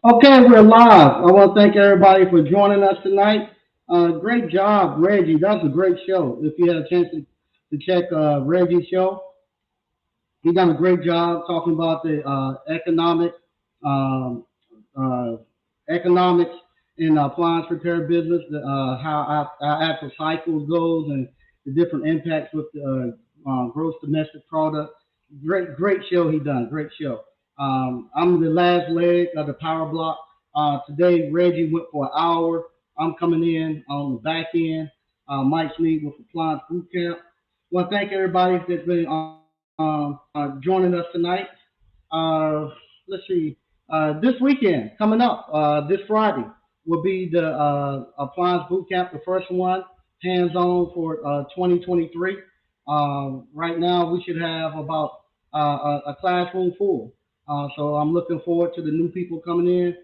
Okay, we're live. I want to thank everybody for joining us tonight. Great job, Reggie. That was a great show. If you had a chance to check Reggie's show, he done a great job talking about the um, uh, economics in appliance repair business, how our actual cycle goes, and the different impacts with gross domestic product. Great show he done. Great show. I'm the last leg of the power block. Today, Reggie went for an hour. I'm coming in on the back end. Mike's lead with Appliance Boot Camp. I want to thank everybody that's been joining us tonight. Uh, let's see. This weekend coming up, this Friday will be the Appliance Boot Camp, the first one, hands on for 2023. Right now, we should have about a classroom full. So I'm looking forward to the new people coming in.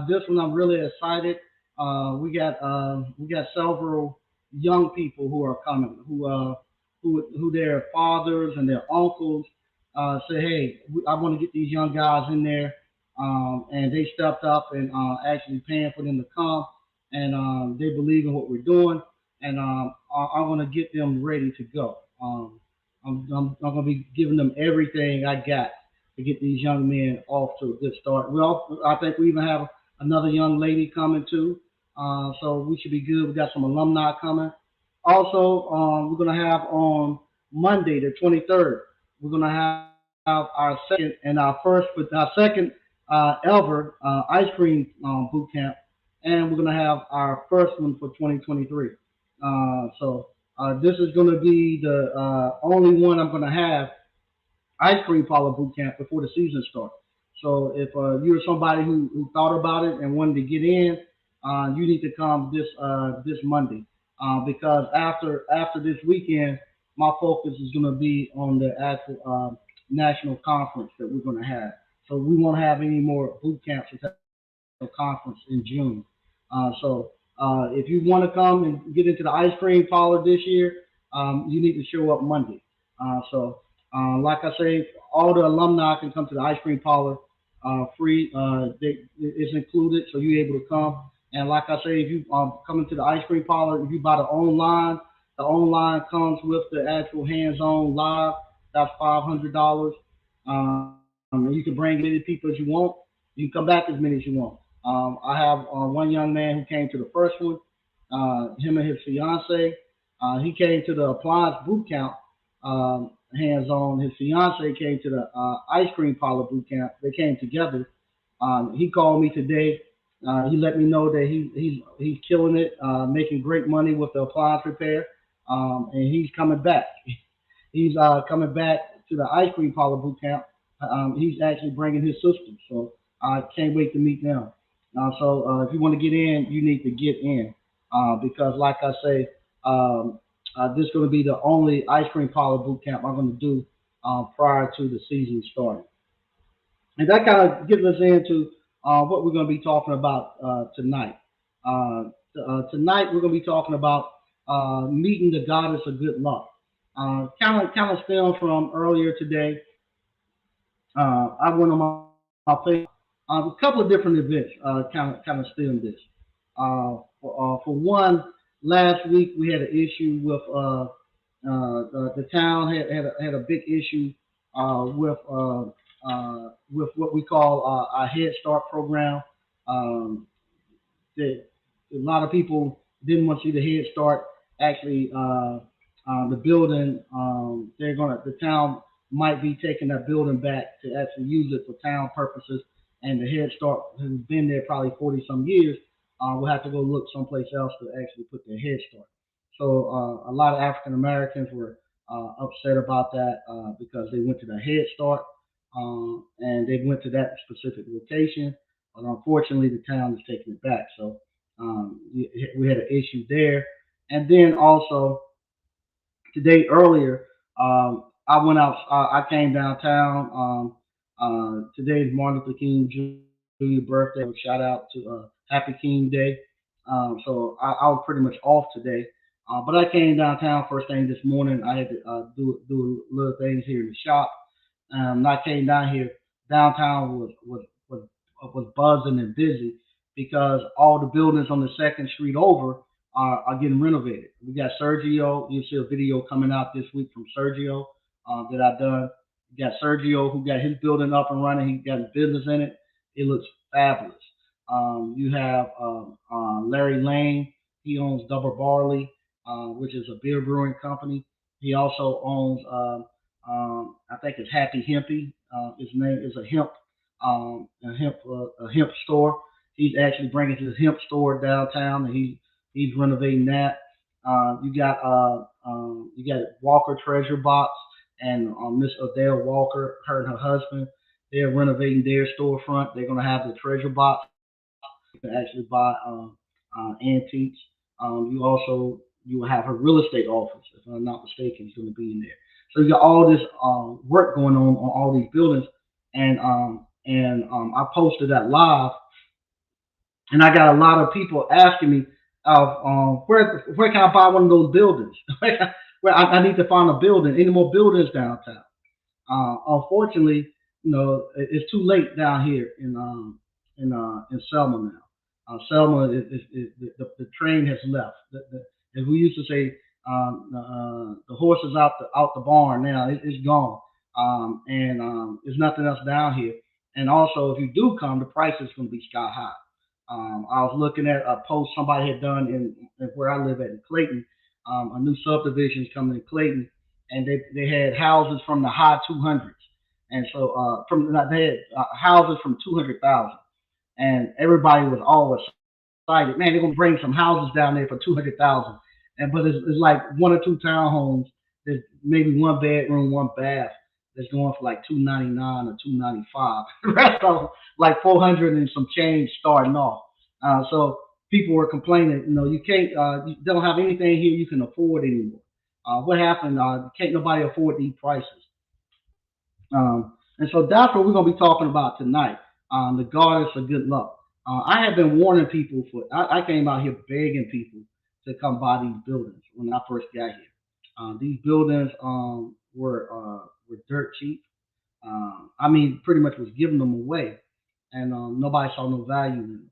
This one I'm really excited. We got several young people who are coming, who their fathers and their uncles say, hey, I want to get these young guys in there, and they stepped up and actually paying for them to come, and they believe in what we're doing, and I want to get them ready to go. I'm going to be giving them everything I got to get these young men off to a good start. I think we even have another young lady coming too, so we should be good. We got some alumni coming. Also, we're going to have on Monday, the 23rd, we're going to have our second and our second ever ice cream boot camp, and we're going to have our first one for 2023. This is going to be the only one I'm going to have ice cream parlor boot camp before the season starts. So if you're somebody who thought about it and wanted to get in, you need to come this Monday, because after this weekend, my focus is going to be on the actual national conference that we're going to have. So we won't have any more boot camps until conference in June. If you want to come and get into the ice cream parlor this year, you need to show up Monday. Like I say, all the alumni can come to the ice cream parlor free. It's included, so you're able to come. And like I say, if you come into the ice cream parlor, if you buy the online comes with the actual hands-on live. That's $500. And you can bring as many people as you want. You can come back as many as you want. I have one young man who came to the first one. Him and his fiance. He came to the appliance boot camp hands on. His fiance came to the ice cream parlor boot camp. They came together. He called me today. He let me know that he's killing it, making great money with the appliance repair, and he's coming back. He's coming back to the ice cream parlor boot camp. He's actually bringing his sister, so I can't wait to meet them. If you want to get in, you need to get in, because, like I say, this is going to be the only ice cream parlor boot camp I'm going to do prior to the season starting. And that kind of gets us into what we're going to be talking about tonight. Tonight we're going to be talking about meeting the goddess of good luck. Kind of stem from earlier today. I went on my Facebook. A couple of different events kind of stem this. For one, last week we had an issue with the town had a big issue with what we call our Head Start program. Um, that a lot of people didn't want to see the Head Start. Actually, the building, the town might be taking that building back to actually use it for town purposes. And the Head Start, who's been there probably 40 some years, will have to go look someplace else to actually put their Head Start. So a lot of African Americans were upset about that because they went to the Head Start, and they went to that specific location. But unfortunately, the town is taking it back. So we had an issue there. And then also today earlier, I went out. I came downtown. Today is Martin Luther King Jr. birthday. So shout out to Happy King Day. I was pretty much off today. But I came downtown first thing this morning. I had to do little things here in the shop. I came down here. Downtown was buzzing and busy because all the buildings on the second street over are getting renovated. We got Sergio. You see a video coming out this week from Sergio that I done. You got Sergio who got his building up and running. He got his business in it. It looks fabulous. You have Larry Lane. He owns Double Barley, which is a beer brewing company. He also owns, I think it's Happy Hempy. His name is a hemp store. He's actually bringing his hemp store downtown, and he's renovating that. You got Walker Treasure Box and Miss Adele Walker, her and her husband. They're renovating their storefront. They're going to have the treasure box can actually buy antiques. You will have her real estate office, if I'm not mistaken, is going to be in there. So you got all this work going on all these buildings, and I posted that live, and I got a lot of people asking me, where can I buy one of those buildings? Where I need to find a building, any more buildings downtown. Unfortunately, it's too late down here in Selma now. Selma the train has left. As we used to say, the horse is out the barn now. It's gone, and there's nothing else down here. And also, if you do come, the price is going to be sky high. I was looking at a post somebody had done in where I live at in Clayton. A new subdivision is coming in Clayton, and they had houses from the high 200s, and so they had houses from 200,000, and everybody was all excited. Man, they're gonna bring some houses down there for 200,000, and but it's like one or two townhomes. There's maybe one bedroom, one bath that's going for like 299 or 295. The rest of them like 400 and some change starting off. So people were complaining, you can't, you don't have anything here you can afford anymore. What happened? Can't nobody afford these prices. And so that's what we're going to be talking about tonight. The goddess of good luck. I have been warning people I came out here begging people to come buy these buildings when I first got here. These buildings were dirt cheap. I mean, pretty much was giving them away, and nobody saw no value in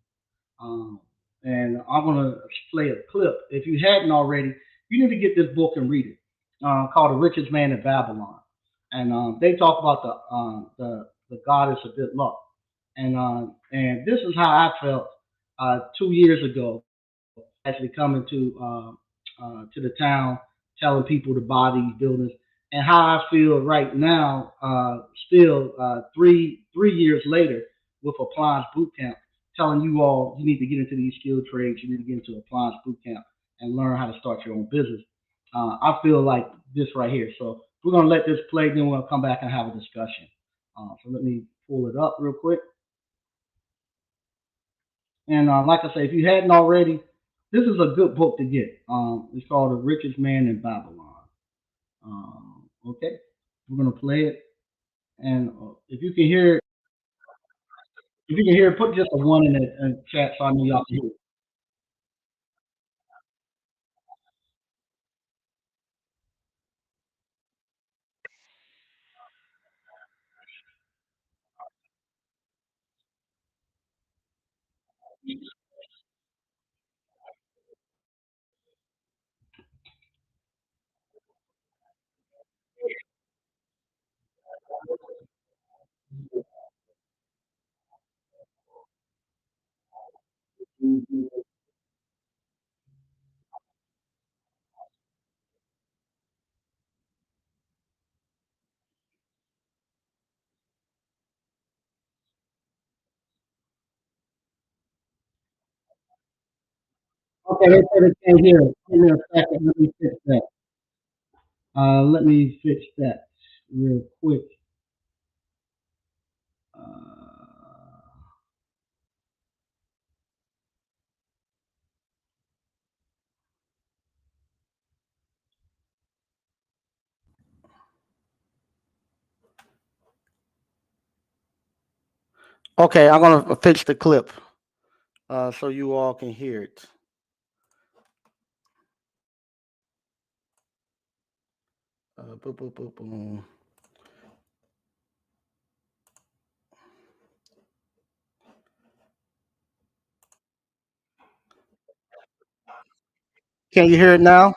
them. And I'm gonna play a clip. If you hadn't already, you need to get this book and read it. Called "The Richest Man in Babylon," and they talk about the goddess of good luck. And this is how I felt 2 years ago, actually coming to the town, telling people to buy these buildings, and how I feel right now, still 3 years later, with Appliance Boot Camp, telling you all you need to get into these skilled trades, you need to get into Appliance Boot Camp and learn how to start your own business. I feel like this right here. So we're gonna let this play, then we'll come back and have a discussion. So let me pull it up real quick. And like I say, if you hadn't already, this is a good book to get. It's called The Richest Man in Babylon. Okay, we're gonna play it, and if you can hear it, put just a one in the chat so I know y'all can hear it. Okay, they said they can't hear it. Give me a second. Let me fix that. Let me fix that real quick. Uh, okay, I'm gonna fix the clip so you all can hear it. Boop, boop, boop, boom. Can you hear it now?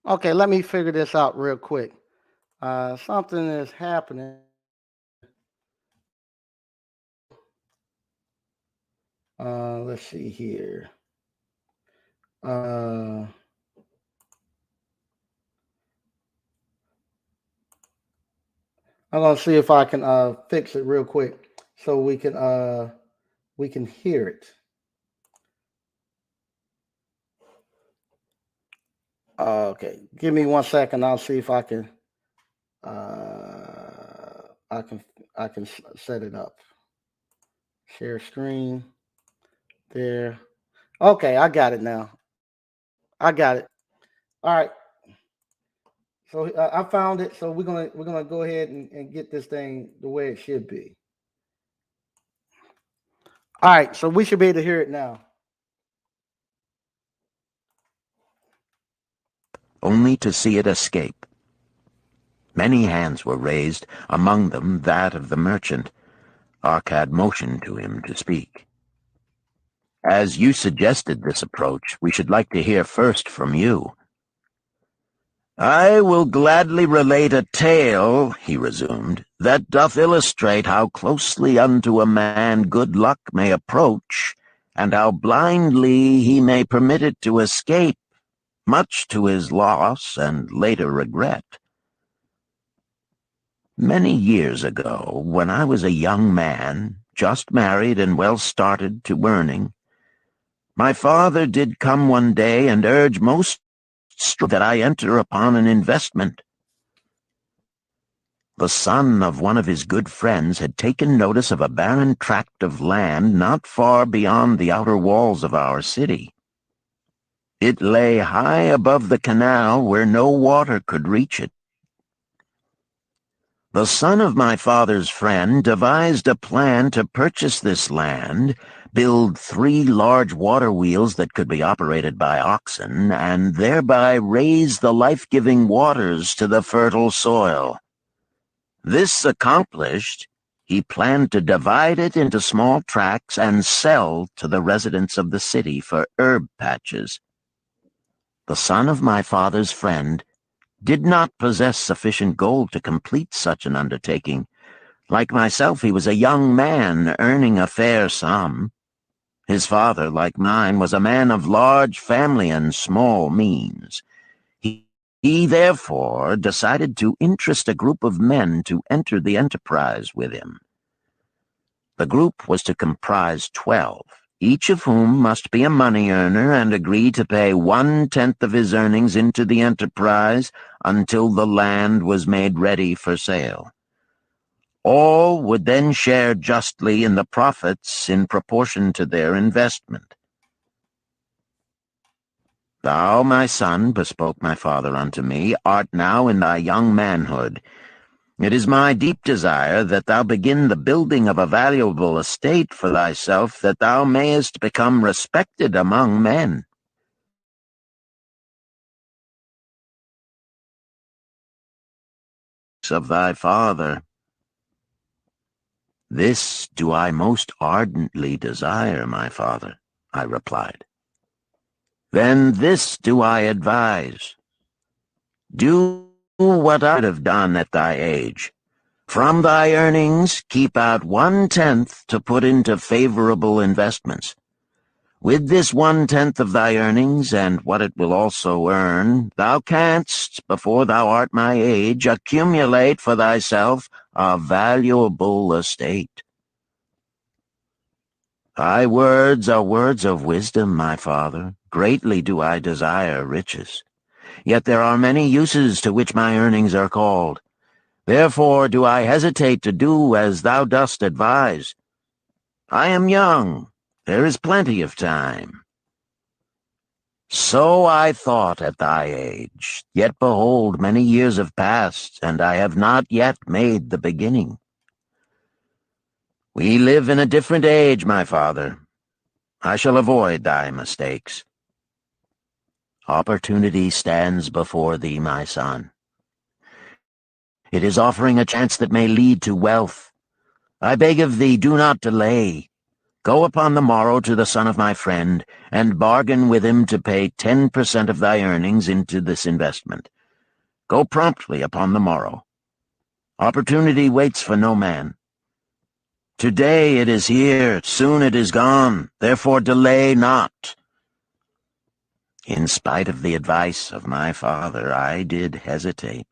Okay, let me figure this out real quick. Something is happening. Let's see here. Uh, I'm gonna see if I can fix it real quick so we can hear it. Okay, give me 1 second. I'll see if I can I can set it up. Share screen there. Okay, I got it now. I got it. All right. So I found it. So we're gonna go ahead and get this thing the way it should be. All right. So we should be able to hear it now. Only to see it escape. Many hands were raised, among them that of the merchant. Arcad motioned to him to speak. As you suggested this approach, we should like to hear first from you. I will gladly relate a tale, he resumed, that doth illustrate how closely unto a man good luck may approach, and how blindly he may permit it to escape, much to his loss and later regret. Many years ago, when I was a young man, just married and well started to earning, my father did come one day and urge most that I enter upon an investment. The son of one of his good friends had taken notice of a barren tract of land not far beyond the outer walls of our city. It lay high above the canal where no water could reach it. The son of my father's friend devised a plan to purchase this land, build 3 large water wheels that could be operated by oxen, and thereby raise the life-giving waters to the fertile soil. This accomplished, he planned to divide it into small tracts and sell to the residents of the city for herb patches. The son of my father's friend did not possess sufficient gold to complete such an undertaking. Like myself, he was a young man earning a fair sum. His father, like mine, was a man of large family and small means. He therefore decided to interest a group of men to enter the enterprise with him. The group was to comprise 12, each of whom must be a money earner and agree to pay 1/10 of his earnings into the enterprise until the land was made ready for sale. All would then share justly in the profits in proportion to their investment. Thou, my son, bespoke my father unto me, art now in thy young manhood. It is my deep desire that thou begin the building of a valuable estate for thyself, that thou mayest become respected among men. Of thy father. This do I most ardently desire, my father, I replied. Then this do I advise. Do what I would have done at thy age. From thy earnings, keep out 1/10 to put into favorable investments. With this 1/10 of thy earnings, and what it will also earn, thou canst, before thou art my age, accumulate for thyself a valuable estate. Thy words are words of wisdom, my father. Greatly do I desire riches. Yet there are many uses to which my earnings are called. Therefore do I hesitate to do as thou dost advise. I am young. There is plenty of time. So I thought at thy age. Yet behold, many years have passed, and I have not yet made the beginning. We live in a different age, my father. I shall avoid thy mistakes. Opportunity stands before thee, my son. It is offering a chance that may lead to wealth. I beg of thee, do not delay. Go upon the morrow to the son of my friend, and bargain with him to pay 10% of thy earnings into this investment. Go promptly upon the morrow. Opportunity waits for no man. Today it is here, soon it is gone, therefore delay not. In spite of the advice of my father, I did hesitate.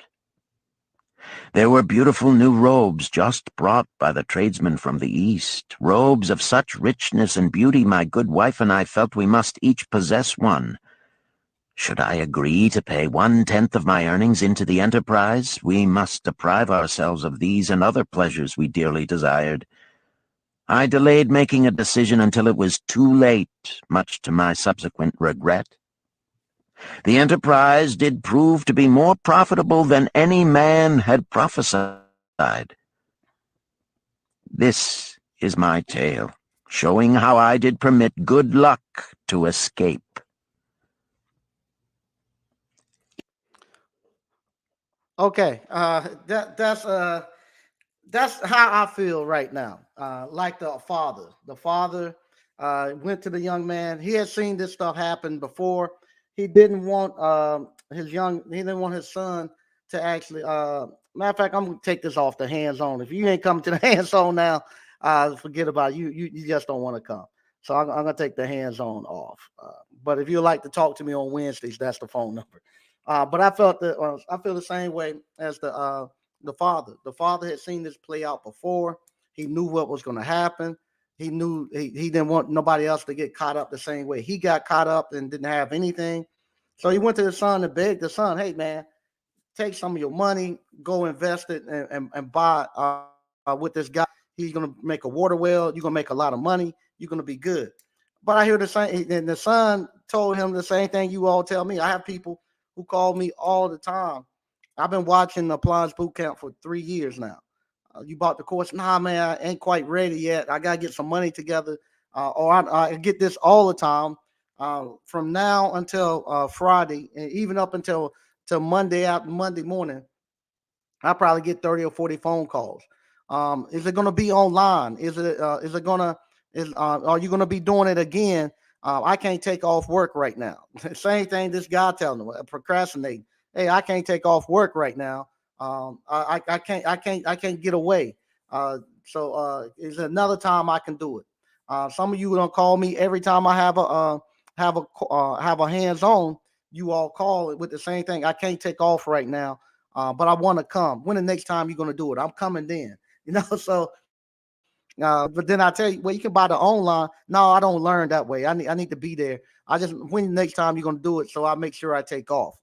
There were beautiful new robes just brought by the tradesmen from the East, robes of such richness and beauty my good wife and I felt we must each possess one. Should I agree to pay 1/10 of my earnings into the enterprise, we must deprive ourselves of these and other pleasures we dearly desired. I delayed making a decision until it was too late, much to my subsequent regret. The enterprise did prove to be more profitable than any man had prophesied. This is my tale, showing how I did permit good luck to escape. Okay, that's how I feel right now. Like the father. The father went to the young man. He had seen this stuff happen before. He didn't want he didn't want his son to actually. Matter of fact, I'm gonna take this off the hands on. If you ain't coming to the hands on now, forget about it. You just don't want to come. So I'm gonna take the hands on off. But if you like to talk to me on Wednesdays, that's the phone number. But I feel the same way as the father. The father had seen this play out before. He knew what was going to happen. He knew he didn't want nobody else to get caught up the same way he got caught up and didn't have anything. So he went to the son and begged the son, "Hey man, take some of your money, go invest it and buy with this guy. He's gonna make a water well. You're gonna make a lot of money. You're gonna be good." But I hear the same, and the son told him the same thing you all tell me. I have people who call me all the time. I've been watching the Appliance Boot Camp for 3 years now. You bought the course? Nah, man, I ain't quite ready yet. I gotta get some money together, or I get this all the time. From now until Friday, and even up until till Monday morning, I probably get 30 or 40 phone calls. Is it going to be online? Is it going to is are you going to be doing it again? I can't take off work right now. Same thing this guy telling me, procrastinating. Hey, I can't take off work right now. I can't get away. Is another time I can do it. Some of you don't call me every time I have a hands on. You all call it with the same thing. I can't take off right now, but I want to come. When the next time you're going to do it? I'm coming then. So but then I tell you, well, you can buy the online. No, I don't learn that way. I need to be there. I just when the next time you're going to do it, so I make sure I take off.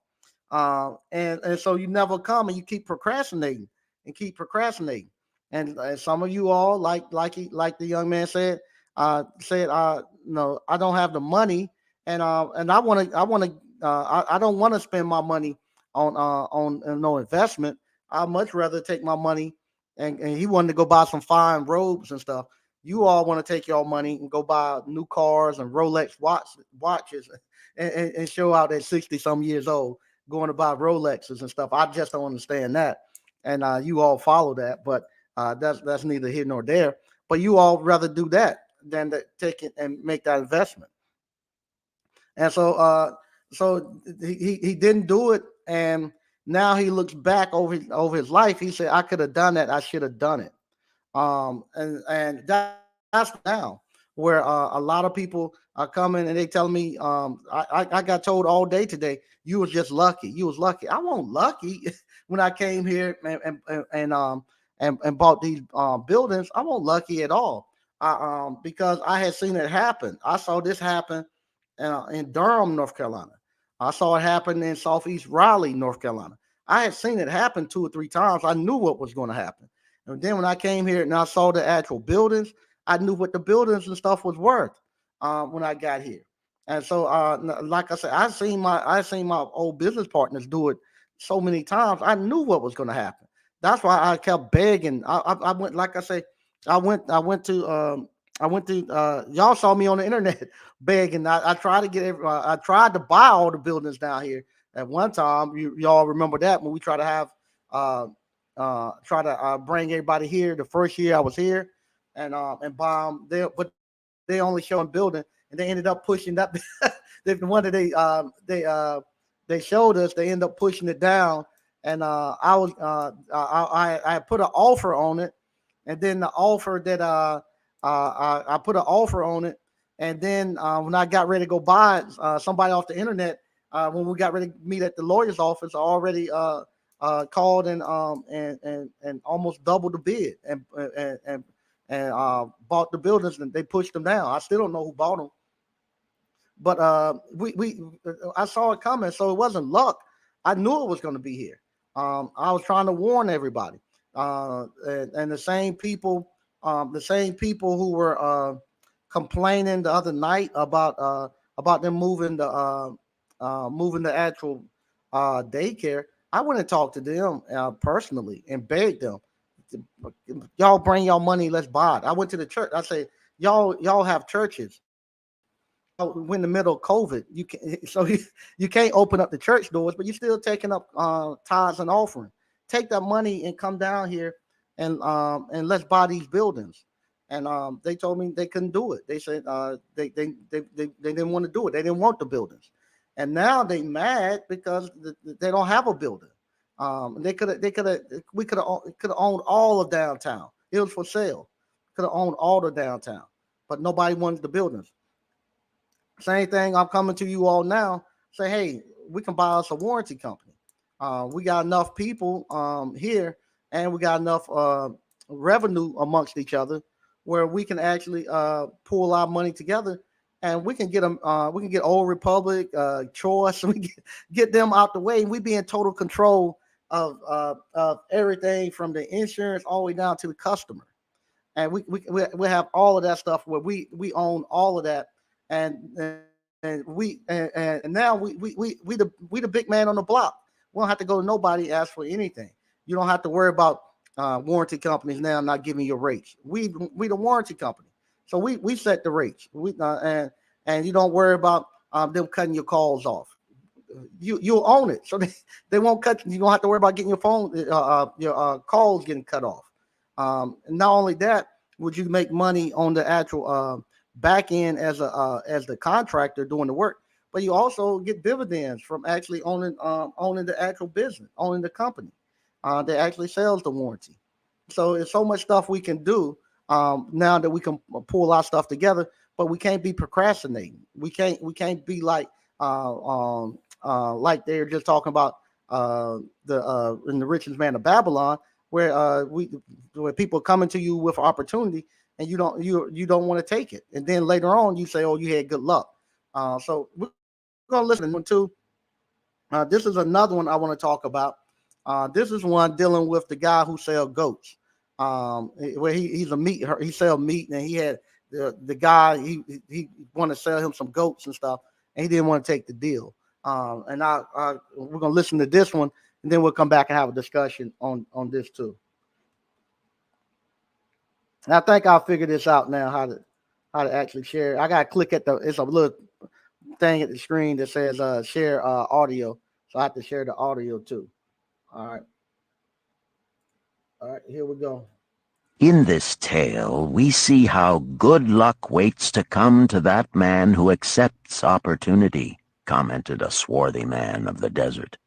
And so you never come and you keep procrastinating and keep procrastinating. And some of you all like the young man said no, I don't have the money, and I don't want to spend my money on no investment. I'd much rather take my money and he wanted to go buy some fine robes and stuff. You all want to take your money and go buy new cars and Rolex watches and show out at 60 some years old going to buy Rolexes and stuff. I just don't understand that. And you all follow that, but that's neither here nor there. But you all rather do that than to take it and make that investment. And so he didn't do it, and now he looks back over his life. He said, "I could have done that. I should have done it." And that's now where a lot of people I come in and they tell me, I got told all day today, you was just lucky. You was lucky. I wasn't lucky when I came here and bought these buildings. I wasn't lucky at all. Because I had seen it happen. I saw this happen in Durham, North Carolina. I saw it happen in Southeast Raleigh, North Carolina. I had seen it happen 2 or 3 times. I knew what was going to happen. And then when I came here and I saw the actual buildings, I knew what the buildings and stuff was worth when I got here. And so, like I said, I seen my old business partners do it so many times. I knew what was going to happen. That's why I kept begging. I went, like I say, I went to y'all saw me on the internet begging. I tried to I tried to buy all the buildings down here at one time. Y'all remember that when we try to have bring everybody here the first year I was here and buy them there, but they only showing building and they ended up pushing that the one that they showed us, they end up pushing it down. And I put an offer on it, and then the offer that I put an offer on it, and then when I got ready to go buy it, somebody off the internet, when we got ready to meet at the lawyer's office, I already called and almost doubled the bid and bought the buildings, and they pushed them down. I still don't know who bought them, but I saw it coming, so it wasn't luck. I knew it was going to be here. I was trying to warn everybody, and the same people who were complaining the other night about them moving the actual daycare. I went and talked to them personally and begged them, y'all bring y'all money, let's buy it. I went to the church. I said, y'all have churches. We're in the middle of COVID. You can't open up the church doors, but you're still taking up tithes and offering. Take that money and come down here and let's buy these buildings. And they told me they couldn't do it. They said they didn't want to do it. They didn't want the buildings. And now they mad because they don't have a building. We could have owned all of downtown. It was for sale. Could have owned all the downtown, but nobody wanted the buildings. Same thing. I'm coming to you all now. Say, hey, we can buy us a warranty company. We got enough people here, and we got enough revenue amongst each other where we can actually pool our money together, and we can get them. We can get Old Republic, Choice. We get them out the way. We be in total control of everything from the insurance all the way down to the customer, and we have all of that stuff where we own all of that. And now we the big man on the block. We don't have to go to nobody ask for anything. You don't have to worry about warranty companies now not giving you rates. We the warranty company, so we set the rates. And you don't worry about them cutting your calls off. You'll own it, so they won't cut. You don't have to worry about getting your phone your calls getting cut off. And not only that, would you make money on the actual back end as the contractor doing the work, but you also get dividends from actually owning the actual business, owning the company that actually sells the warranty. So it's so much stuff we can do now that we can pull our stuff together, but we can't be procrastinating. We can't be like they're just talking about in the richest man of Babylon, where people coming to you with opportunity and you don't want to take it, and then later on you say, oh, you had good luck. So we're gonna listen to one too. This is another one I want to talk about. This is one dealing with the guy who sells goats. Where he's a meat, he sells meat, and he had the guy he wanted to sell him some goats and stuff, and he didn't want to take the deal. And we're gonna listen to this one, and then we'll come back and have a discussion on this too. And I think I'll figure this out now, how to actually share. I gotta click it's a little thing at the screen that says share audio, so I have to share the audio too. All right, here we go. In this tale, we see how good luck waits to come to that man who accepts opportunity, commented a swarthy man of the desert.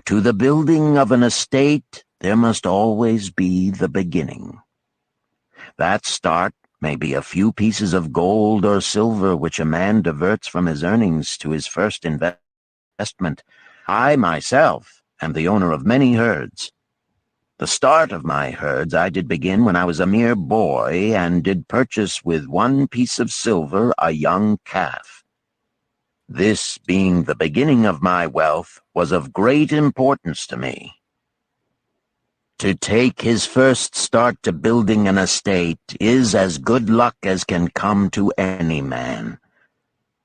To the building of an estate, there must always be the beginning. That start may be a few pieces of gold or silver which a man diverts from his earnings to his first investment. I myself am the owner of many herds. The start of my herds I did begin when I was a mere boy, and did purchase with 1 piece of silver a young calf. This, being the beginning of my wealth, was of great importance to me. To take his first start to building an estate is as good luck as can come to any man.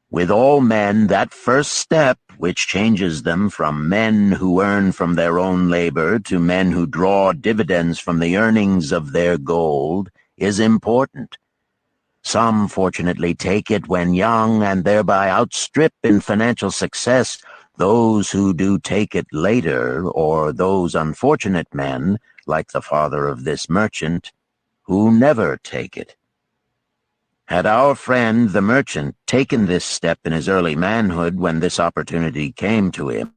With all men, that first step, which changes them from men who earn from their own labor to men who draw dividends from the earnings of their gold, is important. Some fortunately take it when young and thereby outstrip in financial success those who do take it later, or those unfortunate men, like the father of this merchant, who never take it. Had our friend, the merchant, taken this step in his early manhood when this opportunity came to him,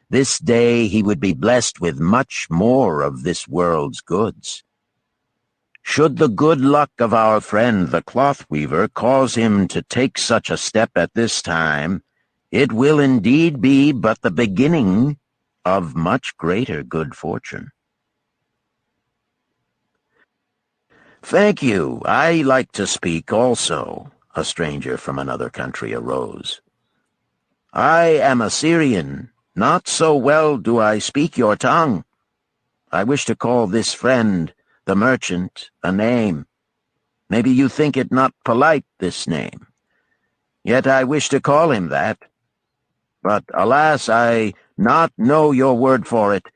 this day he would be blessed with much more of this world's goods. Should the good luck of our friend the cloth weaver cause him to take such a step at this time, it will indeed be but the beginning of much greater good fortune. "Thank you. I like to speak also," a stranger from another country arose. "I am a Syrian. Not so well do I speak your tongue. I wish to call this friend, the merchant, a name. Maybe you think it not polite, this name. Yet I wish to call him that. But alas, I not know your word for it.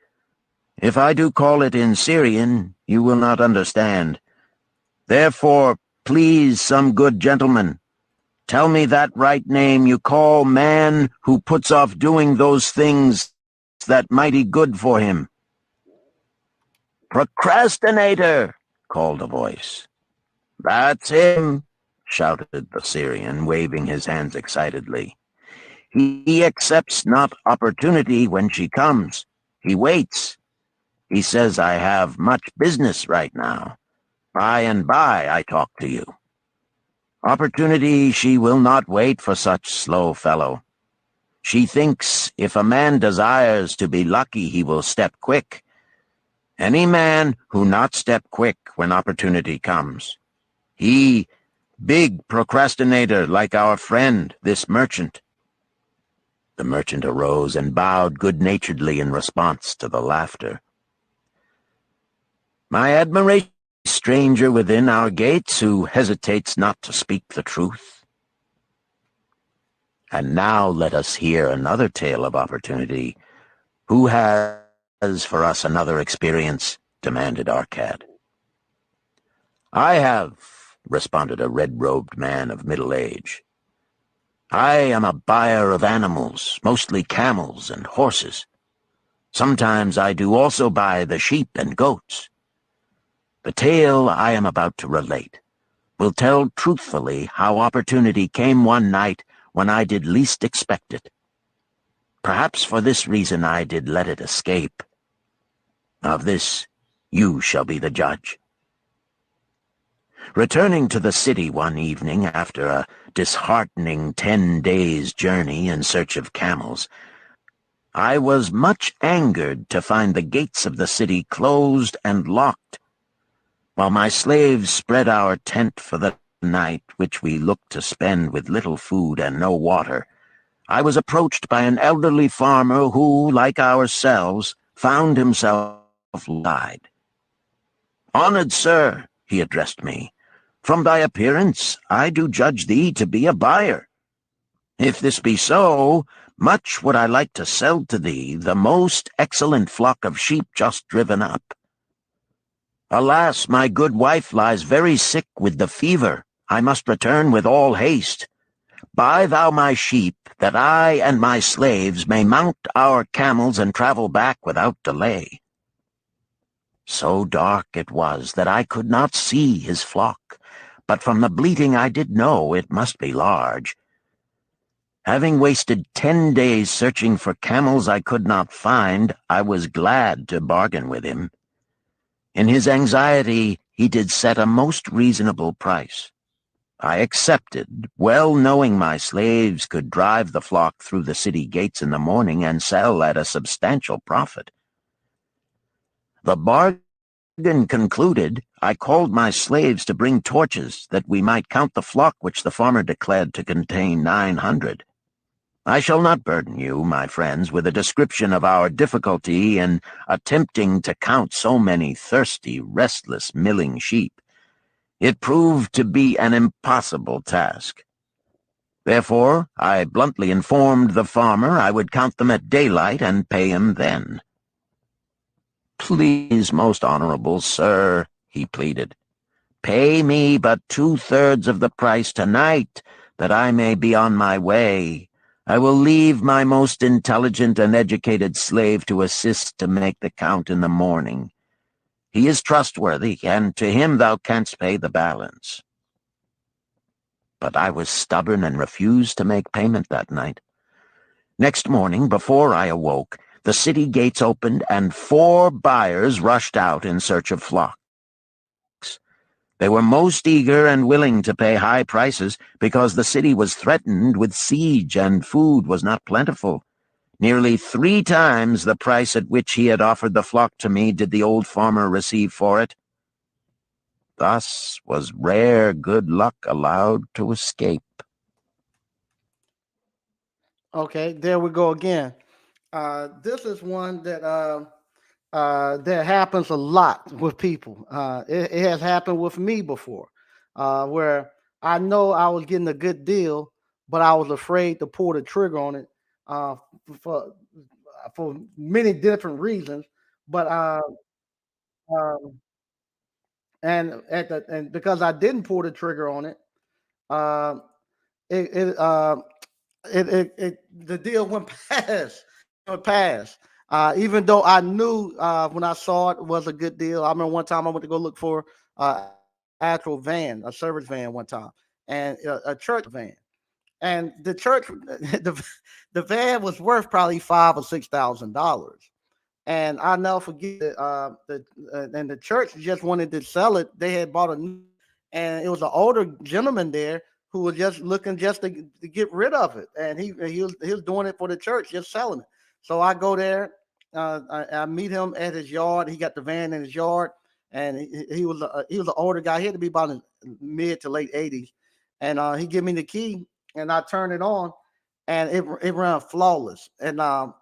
If I do call it in Syrian, you will not understand. Therefore, please, some good gentleman, tell me that right name you call man who puts off doing those things that mighty good for him." "Procrastinator," called a voice. "That's him," shouted the Syrian, waving his hands excitedly. "He accepts not opportunity when she comes. He waits. He says, I have much business right now. By and by I talk to you. Opportunity she will not wait for such slow fellow. She thinks if a man desires to be lucky, he will step quick. Any man who not step quick when opportunity comes, he big procrastinator like our friend, this merchant." The merchant arose and bowed good-naturedly in response to the laughter. "My admiration, stranger within our gates who hesitates not to speak the truth." And now let us hear another tale of opportunity. "Who has for us another experience?" demanded Arcad. "I have," responded a red-robed man of middle age. "I am a buyer of animals, mostly camels and horses. Sometimes I do also buy the sheep and goats. The tale I am about to relate will tell truthfully how opportunity came one night when I did least expect it. Perhaps for this reason I did let it escape. Of this you shall be the judge. Returning to the city one evening after a disheartening 10 days' journey in search of camels, I was much angered to find the gates of the city closed and locked. While my slaves spread our tent for the night, which we looked to spend with little food and no water, I was approached by an elderly farmer who, like ourselves, found himself lied. "Honored sir," he addressed me, "from thy appearance I do judge thee to be a buyer. If this be so, much would I like to sell to thee the most excellent flock of sheep just driven up. Alas, my good wife lies very sick with the fever. I must return with all haste. Buy thou my sheep, that I and my slaves may mount our camels and travel back without delay." So dark it was that I could not see his flock, but from the bleating I did know it must be large. Having wasted 10 days searching for camels I could not find, I was glad to bargain with him. In his anxiety, he did set a most reasonable price. I accepted, well knowing my slaves could drive the flock through the city gates in the morning and sell at a substantial profit. The bargain concluded, I called my slaves to bring torches that we might count the flock, which the farmer declared to contain 900. I shall not burden you, my friends, with a description of our difficulty in attempting to count so many thirsty, restless, milling sheep. It proved to be an impossible task. Therefore, I bluntly informed the farmer I would count them at daylight and pay him then. "Please, most honorable sir," he pleaded, "pay me but 2/3 of the price tonight, that I may be on my way. I will leave my most intelligent and educated slave to assist to make the count in the morning. He is trustworthy, and to him thou canst pay the balance." But I was stubborn and refused to make payment that night. Next morning, before I awoke, the city gates opened and 4 buyers rushed out in search of flocks. They were most eager and willing to pay high prices because the city was threatened with siege and food was not plentiful. Nearly 3 times the price at which he had offered the flock to me did the old farmer receive for it. Thus was rare good luck allowed to escape. Okay, there we go again. This is one that happens a lot with people. It has happened with me before, where I know I was getting a good deal, but I was afraid to pull the trigger on it for for many different reasons. But um, and because I didn't pull the trigger on it, uh, it, it, uh, the deal went past. Went past. Even though I knew when I saw it was a good deal. I remember one time I went to go look for actual van, a service van one time, and a church van. And the church, the van was worth probably $5,000 or $6,000. And I never forget that and the church just wanted to sell it. They had bought a new, and it was an older gentleman there who was just looking just to get rid of it, and he was doing it for the church, just selling it. So I go there, I meet him at his yard. He got the van in his yard, and he was an older guy. He had to be about in mid to late 80s, and he gave me the key, and I turned it on, and it ran flawless. And I'm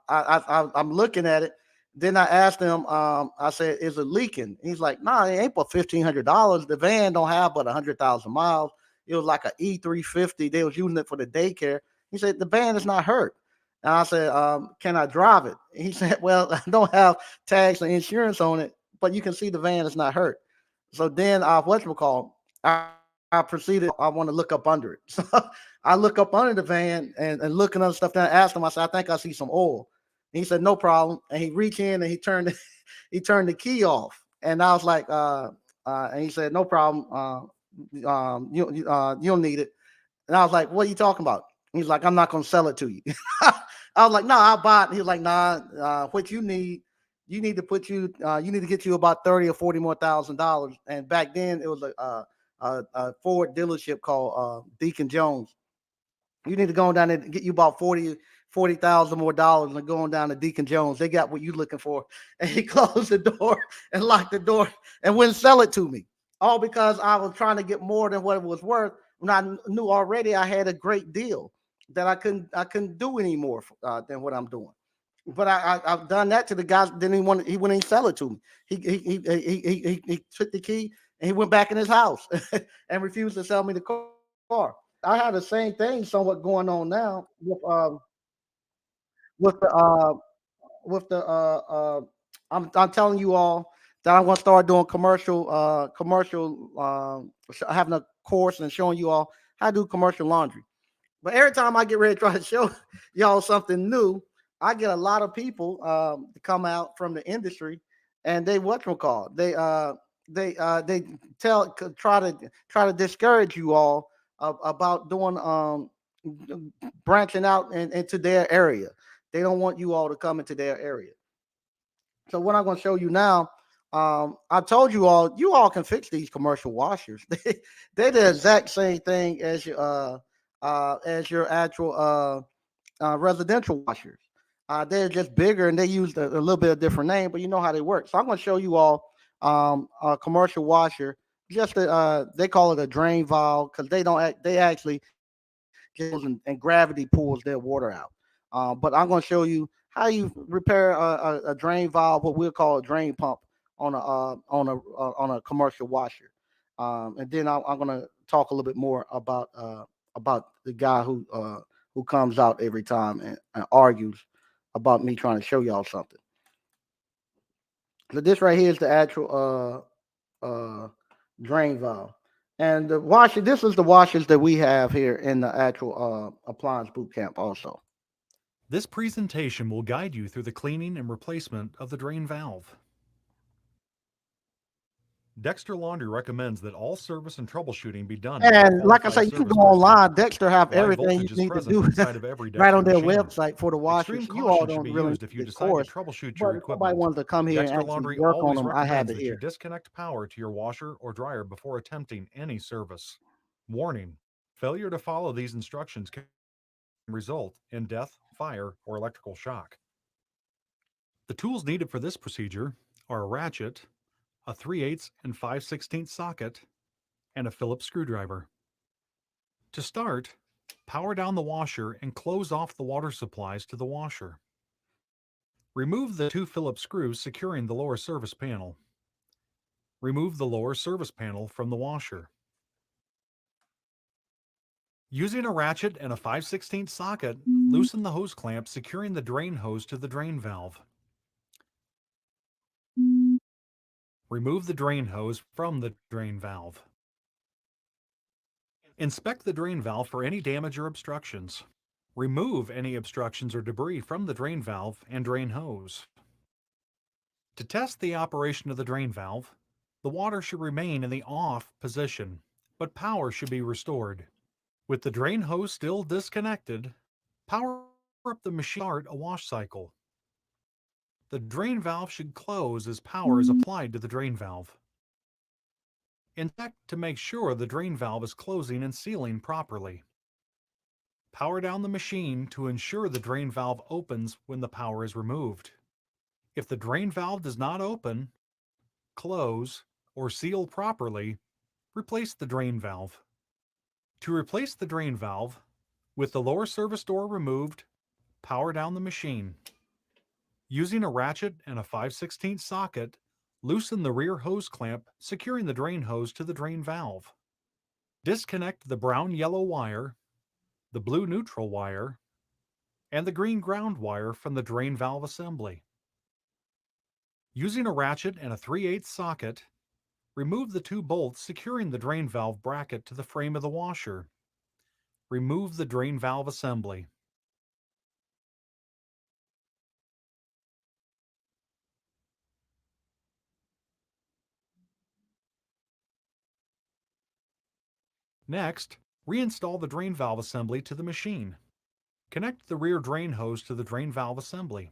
looking at it. Then I asked him, I said, "Is it leaking?" He's like, "Nah, it ain't but $1,500. The van don't have but 100,000 miles. It was like an E350. They was using it for the daycare." He said, "The van is not hurt." And I said, "Can I drive it?" He said, "Well, I don't have tags and insurance on it, but you can see the van is not hurt." So then whatchamacallit, I, I proceeded, I want to look up under it. So I look up under the van and looking other stuff down. I asked him, I said, "I think I see some oil." And he said, "No problem." And he reached in and he turned the key off. And I was like, and he said, "No problem. You don't need it." And I was like, "What are you talking about?" He's like, "I'm not going to sell it to you." I was like, "No, I'll buy it." And he was like, "Nah, what you need to you need to get you about 30 or 40 more $1,000. And back then it was a Ford dealership called Deacon Jones. You need to go on down there and get you about 40,000 more dollars and going down to Deacon Jones. They got what you looking for." And he closed the door and locked the door and wouldn't sell it to me. All because I was trying to get more than what it was worth when I knew already I had a great deal that I couldn't do anymore than what I'm doing. But I've done that to the guys. Then he wouldn't even sell it to me. He took the key and he went back in his house and refused to sell me the car. I have the same thing somewhat going on now with the with the I'm telling you all that I'm gonna start doing commercial having a course and showing you all how to do commercial laundry. But every time I get ready to try to show y'all something new, I get a lot of people to come out from the industry, and they whatchamacallit, they try to discourage you all about doing branching out into their area. They don't want you all to come into their area. So what I'm going to show you now, I told you all can fix these commercial washers. They're the exact same thing as your actual residential washers. They're just bigger and they use a little bit of different name, but you know how they work. So I'm going to show you all a commercial washer. They call it a drain valve because they actually just and gravity pulls their water out. But I'm going to show you how you repair a drain valve, what we'll call a drain pump on a commercial washer. And then I'm going to talk a little bit more about the guy who comes out every time and argues about me trying to show y'all something. So this right here is the actual drain valve. And the washer, this is the washers that we have here in the actual appliance boot camp also. This presentation will guide you through the cleaning and replacement of the drain valve. Dexter Laundry recommends that all service and troubleshooting be done. And like I said, you can go online. Dexter have Live everything you voltage is need to present do inside of every right on Dexter their machine. website for the washers. Extreme You all caution should don't be really used if you this decide course, to troubleshoot but your if somebody equipment. wants to come here Dexter and actually Laundry work on always them, I have recommends it that you here. disconnect power to your washer or dryer before attempting any service. Warning: failure to follow these instructions can result in death, fire, or electrical shock. The tools needed for this procedure are a ratchet, a 3/8 and 5/16 socket, and a Phillips screwdriver. To start, power down the washer and close off the water supplies to the washer. Remove the 2 Phillips screws securing the lower service panel. Remove the lower service panel from the washer. Using a ratchet and a 5/16 socket, loosen the hose clamp securing the drain hose to the drain valve. Remove the drain hose from the drain valve. Inspect the drain valve for any damage or obstructions. Remove any obstructions or debris from the drain valve and drain hose. To test the operation of the drain valve, the water should remain in the off position, but power should be restored. With the drain hose still disconnected, power up the machine to start a wash cycle. The drain valve should close as power is applied to the drain valve. Inspect to make sure the drain valve is closing and sealing properly. Power down the machine to ensure the drain valve opens when the power is removed. If the drain valve does not open, close, or seal properly, replace the drain valve. To replace the drain valve, with the lower service door removed, power down the machine. Using a ratchet and a 5/16 socket, loosen the rear hose clamp securing the drain hose to the drain valve. Disconnect the brown-yellow wire, the blue neutral wire, and the green ground wire from the drain valve assembly. Using a ratchet and a 3/8 socket, remove the 2 bolts securing the drain valve bracket to the frame of the washer. Remove the drain valve assembly. Next, reinstall the drain valve assembly to the machine. Connect the rear drain hose to the drain valve assembly.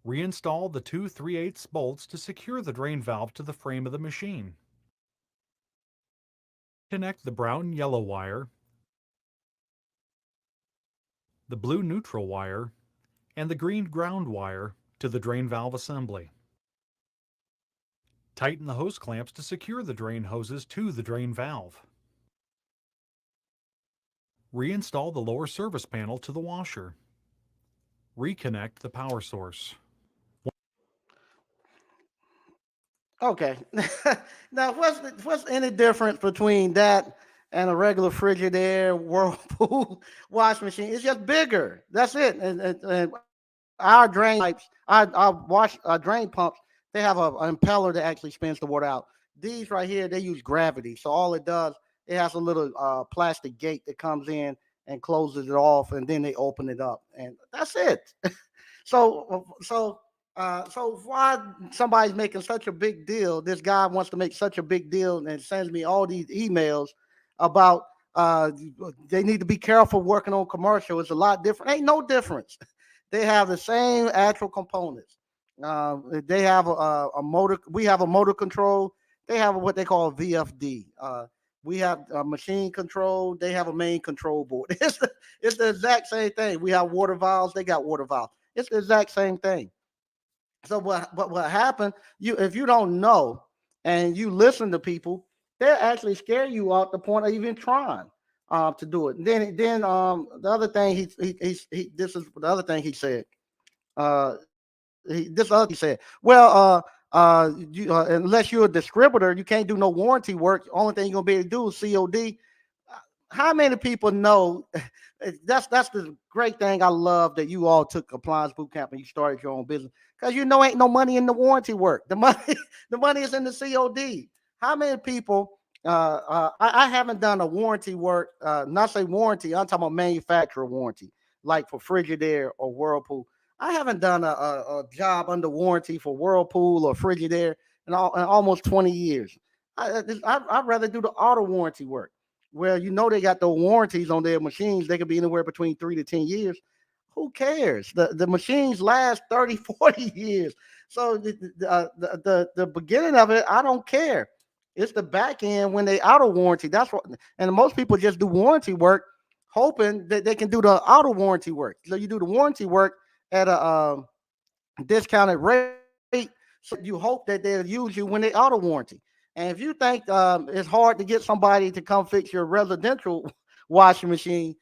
Reinstall the 2 3/8 bolts to secure the drain valve to the frame of the machine. Connect the brown yellow wire, the blue neutral wire, and the green ground wire to the drain valve assembly. Tighten the hose clamps to secure the drain hoses to the drain valve. Reinstall the lower service panel to the washer. Reconnect the power source. Okay. Now, what's any difference between that and a regular Frigidaire, Whirlpool wash machine? It's just bigger. That's it. And our drain pipes, our drain pumps, they have an impeller that actually spins the water out. These right here, they use gravity. So all it does, it has a little plastic gate that comes in and closes it off, and then they open it up, and that's it. So why somebody's making such a big deal? This guy wants to make such a big deal and sends me all these emails about they need to be careful working on commercial. It's a lot different. Ain't no difference. They have the same actual components. They have a motor. We have a motor control. They have what they call VFD. We have machine control. They have a main control board. It's the exact same thing. We have water valves. They got water valves. It's the exact same thing. So what happened? You if you don't know and you listen to people, they'll actually scare you out the point of even trying to do it. And then the other thing he this is the other thing he said. This other thing he said. Well, unless you're a distributor, you can't do no warranty work. The only thing you're gonna be able to do is COD. How many people know that's the great thing I love that you all took appliance boot camp and you started your own business because you know ain't no money in the warranty work. The money the money is in the COD. How many people I haven't done a warranty work, not say warranty, I'm talking about manufacturer warranty, like for Frigidaire or Whirlpool. I haven't done a job under warranty for Whirlpool or Frigidaire in almost 20 years. I'd rather do the auto warranty work where you know they got the warranties on their machines. They could be anywhere between 3 to 10 years. Who cares? The machines last 30, 40 years. So the beginning of it, I don't care. It's the back end when they out of warranty. That's what, and most people just do warranty work, hoping that they can do the auto warranty work. So you do the warranty work at a discounted rate, so you hope that they'll use you when they out of warranty. And if you think it's hard to get somebody to come fix your residential washing machine,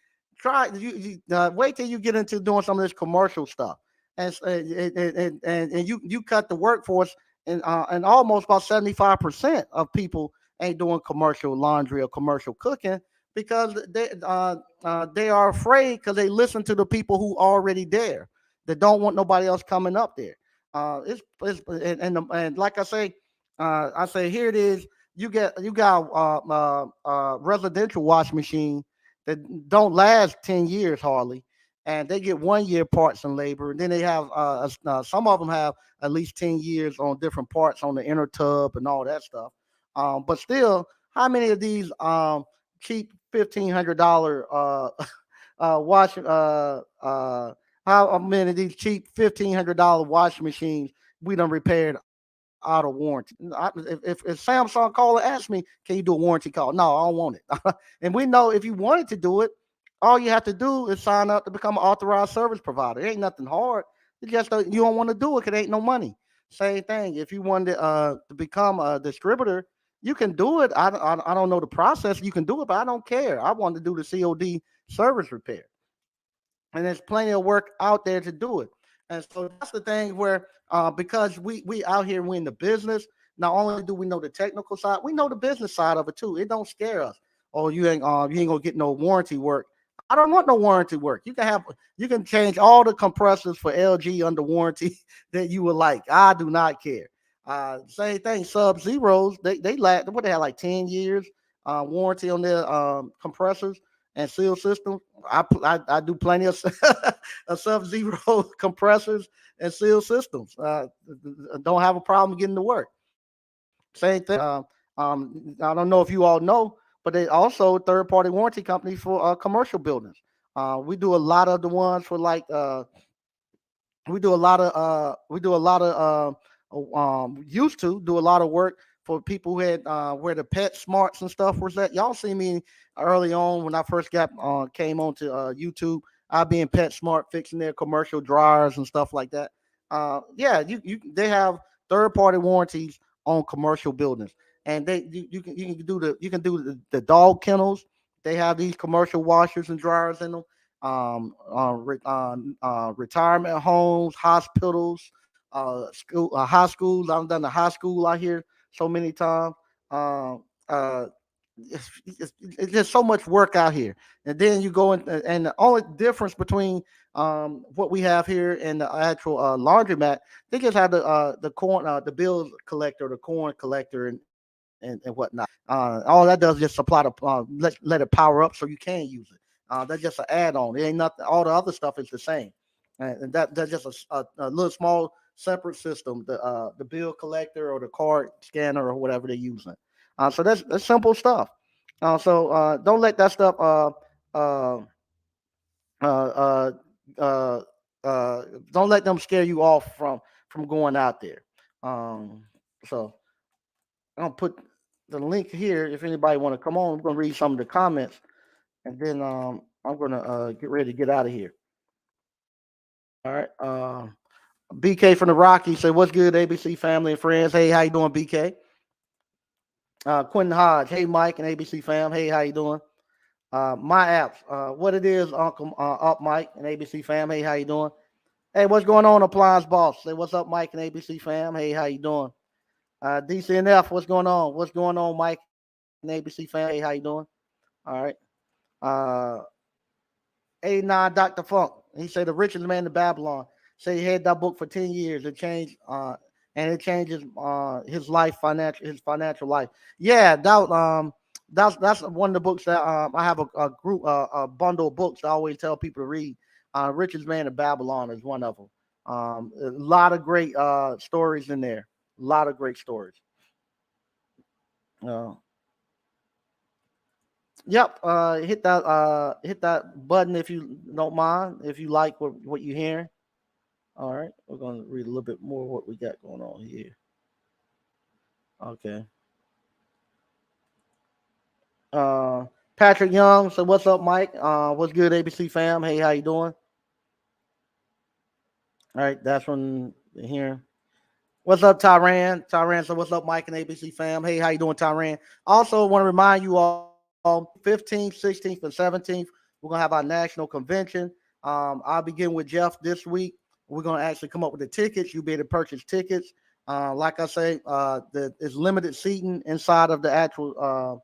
wait till you get into doing some of this commercial stuff, and you cut the workforce, and almost about 75% of people ain't doing commercial laundry or commercial cooking because they are afraid because they listen to the people who already there that don't want nobody else coming up there. And like I say here it is. You got residential wash machine that don't last 10 years hardly, and they get 1 year parts and labor. And then they have some of them have at least 10 years on different parts on the inner tub and all that stuff. But still, how many of these cheap $1,500 wash how many of these cheap $1,500 washing machines we done repaired out of warranty? If Samsung call and ask me, can you do a warranty call? No, I don't want it. And we know if you wanted to do it, all you have to do is sign up to become an authorized service provider. It ain't nothing hard. It's just you don't want to do it because it ain't no money. Same thing. If you wanted to become a distributor, you can do it. I don't know the process. You can do it, but I don't care. I want to do the COD service repair, and there's plenty of work out there to do it. And so that's the thing where because we out here, we in the business. Not only do we know the technical side, we know the business side of it too. It don't scare us. Oh, you ain't gonna get no warranty work. I don't want no warranty work. You can change all the compressors for LG under warranty that you would like. I do not care. Same thing, Sub Zeros, they lack what they have like 10 years warranty on their compressors and seal systems. I do plenty of Sub Zero compressors and seal systems. Don't have a problem getting to work. Same thing. I don't know if you all know, but they also third party warranty companies for commercial buildings. We do a lot of the ones for like we do a lot of used to do a lot of work for people who had where the pet smarts and stuff was at. Y'all see me early on when I first got came onto YouTube. I be in Pet Smart fixing their commercial dryers and stuff like that. Yeah, you they have third party warranties on commercial buildings, and you can do the dog kennels. They have these commercial washers and dryers in them. Retirement homes, hospitals, high schools. I've done the high school out here so many times. Uh, uh, it's just so much work out here. And then you go in, and the only difference between what we have here and the actual laundromat, they just have the corn, the bill collector, the corn collector, and whatnot. All that does is just supply the let it power up so you can use it. That's just an add-on. It ain't nothing. All the other stuff is the same, and that's just a little small separate system. The bill collector or the card scanner or whatever they're using. So that's simple stuff. So don't let that stuff uh, uh, uh, uh, don't let them scare you off from going out there. So I'm gonna put the link here if anybody want to come on. I'm gonna read some of the comments, and then I'm gonna get ready to get out of here. All right. BK from the Rockies say, "What's good, ABC family and friends? Hey, how you doing, BK?" Quentin Hodge, "Hey, Mike and ABC fam. Hey, how you doing?" My apps, what it is, Uncle Up Mike and ABC fam. Hey, how you doing? Hey, what's going on, Appliance Boss? Say, "What's up, Mike and ABC fam? Hey, how you doing?" DCNF, what's going on? What's going on, Mike and ABC fam? Hey, how you doing? All right. Uh, 89 Dr. Funk. He said the richest man in Babylon. Say he had that book for 10 years. It changed and it changes his financial life. Yeah, that's one of the books that I have a group a bundle of books I always tell people to read. Richest Man in Babylon is one of them. A lot of great stories in there. A lot of great stories. Uh, Yep. Hit that button if you don't mind. If you like what you hear. All right. We're gonna read a little bit more what we got going on here. Okay. Uh Patrick Young. So what's up, Mike? What's good, ABC fam? Hey, how you doing? All right, that's one here. What's up, Tyran? Tyran, so what's up, Mike and ABC fam? Hey, how you doing, Tyran? Also, want to remind you all, 15th, 16th, and 17th, we're going to have our national convention. I'll begin with Jeff this week. We're going to actually come up with the tickets. You'll be able to purchase tickets. Like I say, there's limited seating inside of the actual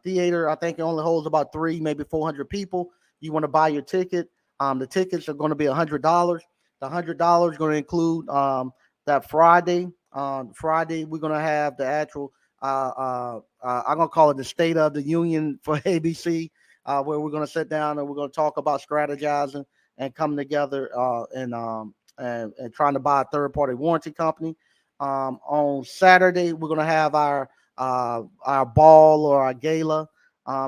theater. I think it only holds about 3, maybe 400 people. You want to buy your ticket. The tickets are going to be $100. The $100 is going to include that Friday. Friday, we're going to have the actual, I'm going to call it the State of the Union for ABC, where we're going to sit down and we're going to talk about strategizing and coming together and trying to buy a third-party warranty company. On Saturday, we're going to have our ball or our gala.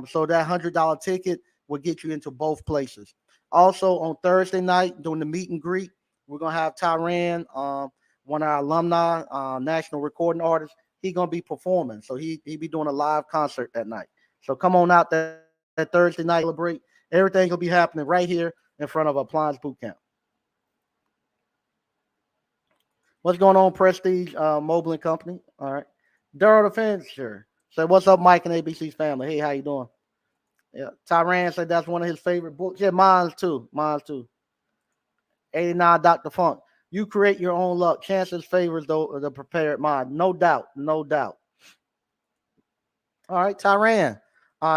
So that $100 ticket will get you into both places. Also on Thursday night, during the meet and greet, we're gonna have Tyran, one of our alumni, national recording artists. He's gonna be performing, so he be doing a live concert that night. So come on out that Thursday night, celebrate. Everything will be happening right here in front of Appliance Boot Camp. What's going on, Prestige Mobile and Company? All right, Daryl the Fencer. Say, what's up, Mike and ABC's family? Hey, how you doing? Yeah, Tyran said that's one of his favorite books. Yeah, mine's too. 89 Dr. Funk. You create your own luck. Chances favors the prepared mind. No doubt. No doubt. All right, Tyran.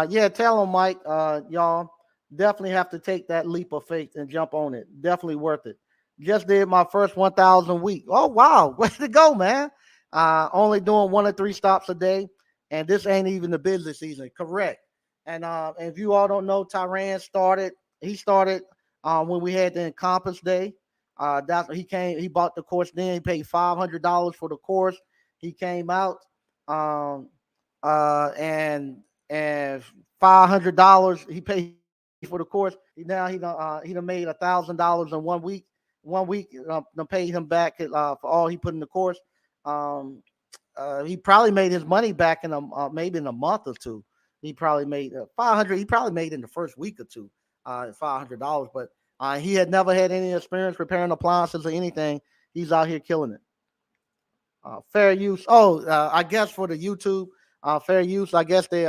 Yeah, tell him, Mike. Y'all definitely have to take that leap of faith and jump on it. Definitely worth it. Just did my first 1,000 week. Oh, wow. Way to go, man. Only doing 1 or 3 stops a day. And this ain't even the busy season. Correct. And if you all don't know, Tyran started when we had the Encompass Day. That's he bought the course then. He paid $500 for the course. He came out and $500 he paid for the course. He done made $1,000 in 1 week. 1 week done paid him back for all he put in the course. He probably made his money back in maybe in a month or two. He probably made 500. He probably made in the first week or two, $500. But he had never had any experience repairing appliances or anything. He's out here killing it. Fair use. I guess for the YouTube, fair use. I guess they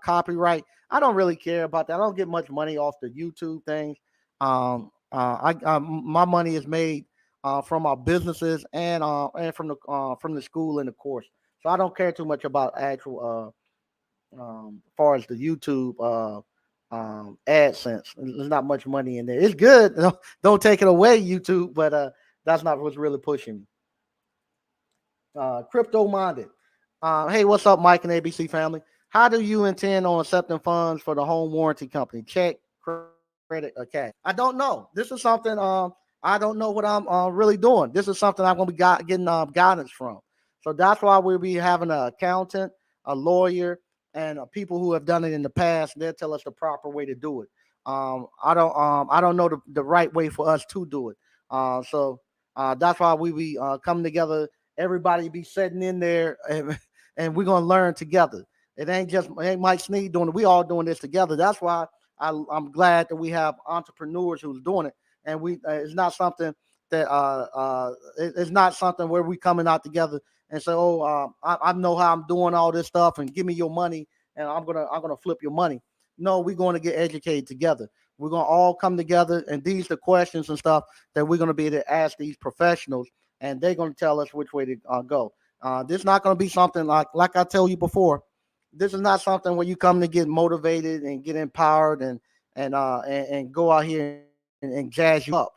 copyright. I don't really care about that. I don't get much money off the YouTube things. My money is made from our businesses and from the school and the course. So I don't care too much about actual as far as the YouTube AdSense. There's not much money in there. It's good. Don't take it away, YouTube, but that's not what's really pushing me. Crypto minded. Hey, what's up, Mike and ABC family? How do you intend on accepting funds for the home warranty company? Check, credit, or cash? I don't know. This is something I don't know what I'm really doing. This is something I'm going to be getting guidance from. So that's why we'll be having an accountant, a lawyer, and people who have done it in the past. They'll tell us the proper way to do it. I don't know the right way for us to do it. So That's why we be coming together. Everybody be sitting in there, and we're gonna learn together. It ain't Mike Sneed doing it. We all doing this together. That's why I'm glad that we have entrepreneurs who's doing it, and we it's not something that it's not something where we coming out together and say, oh, I know how I'm doing all this stuff, and give me your money, and I'm gonna flip your money. No, we're going to get educated together. We're going to all come together, and these are the questions and stuff that we're going to be able to ask these professionals, and they're going to tell us which way to go. This is not going to be something like I tell you before. This is not something where you come to get motivated and get empowered and go out here and jazz you up.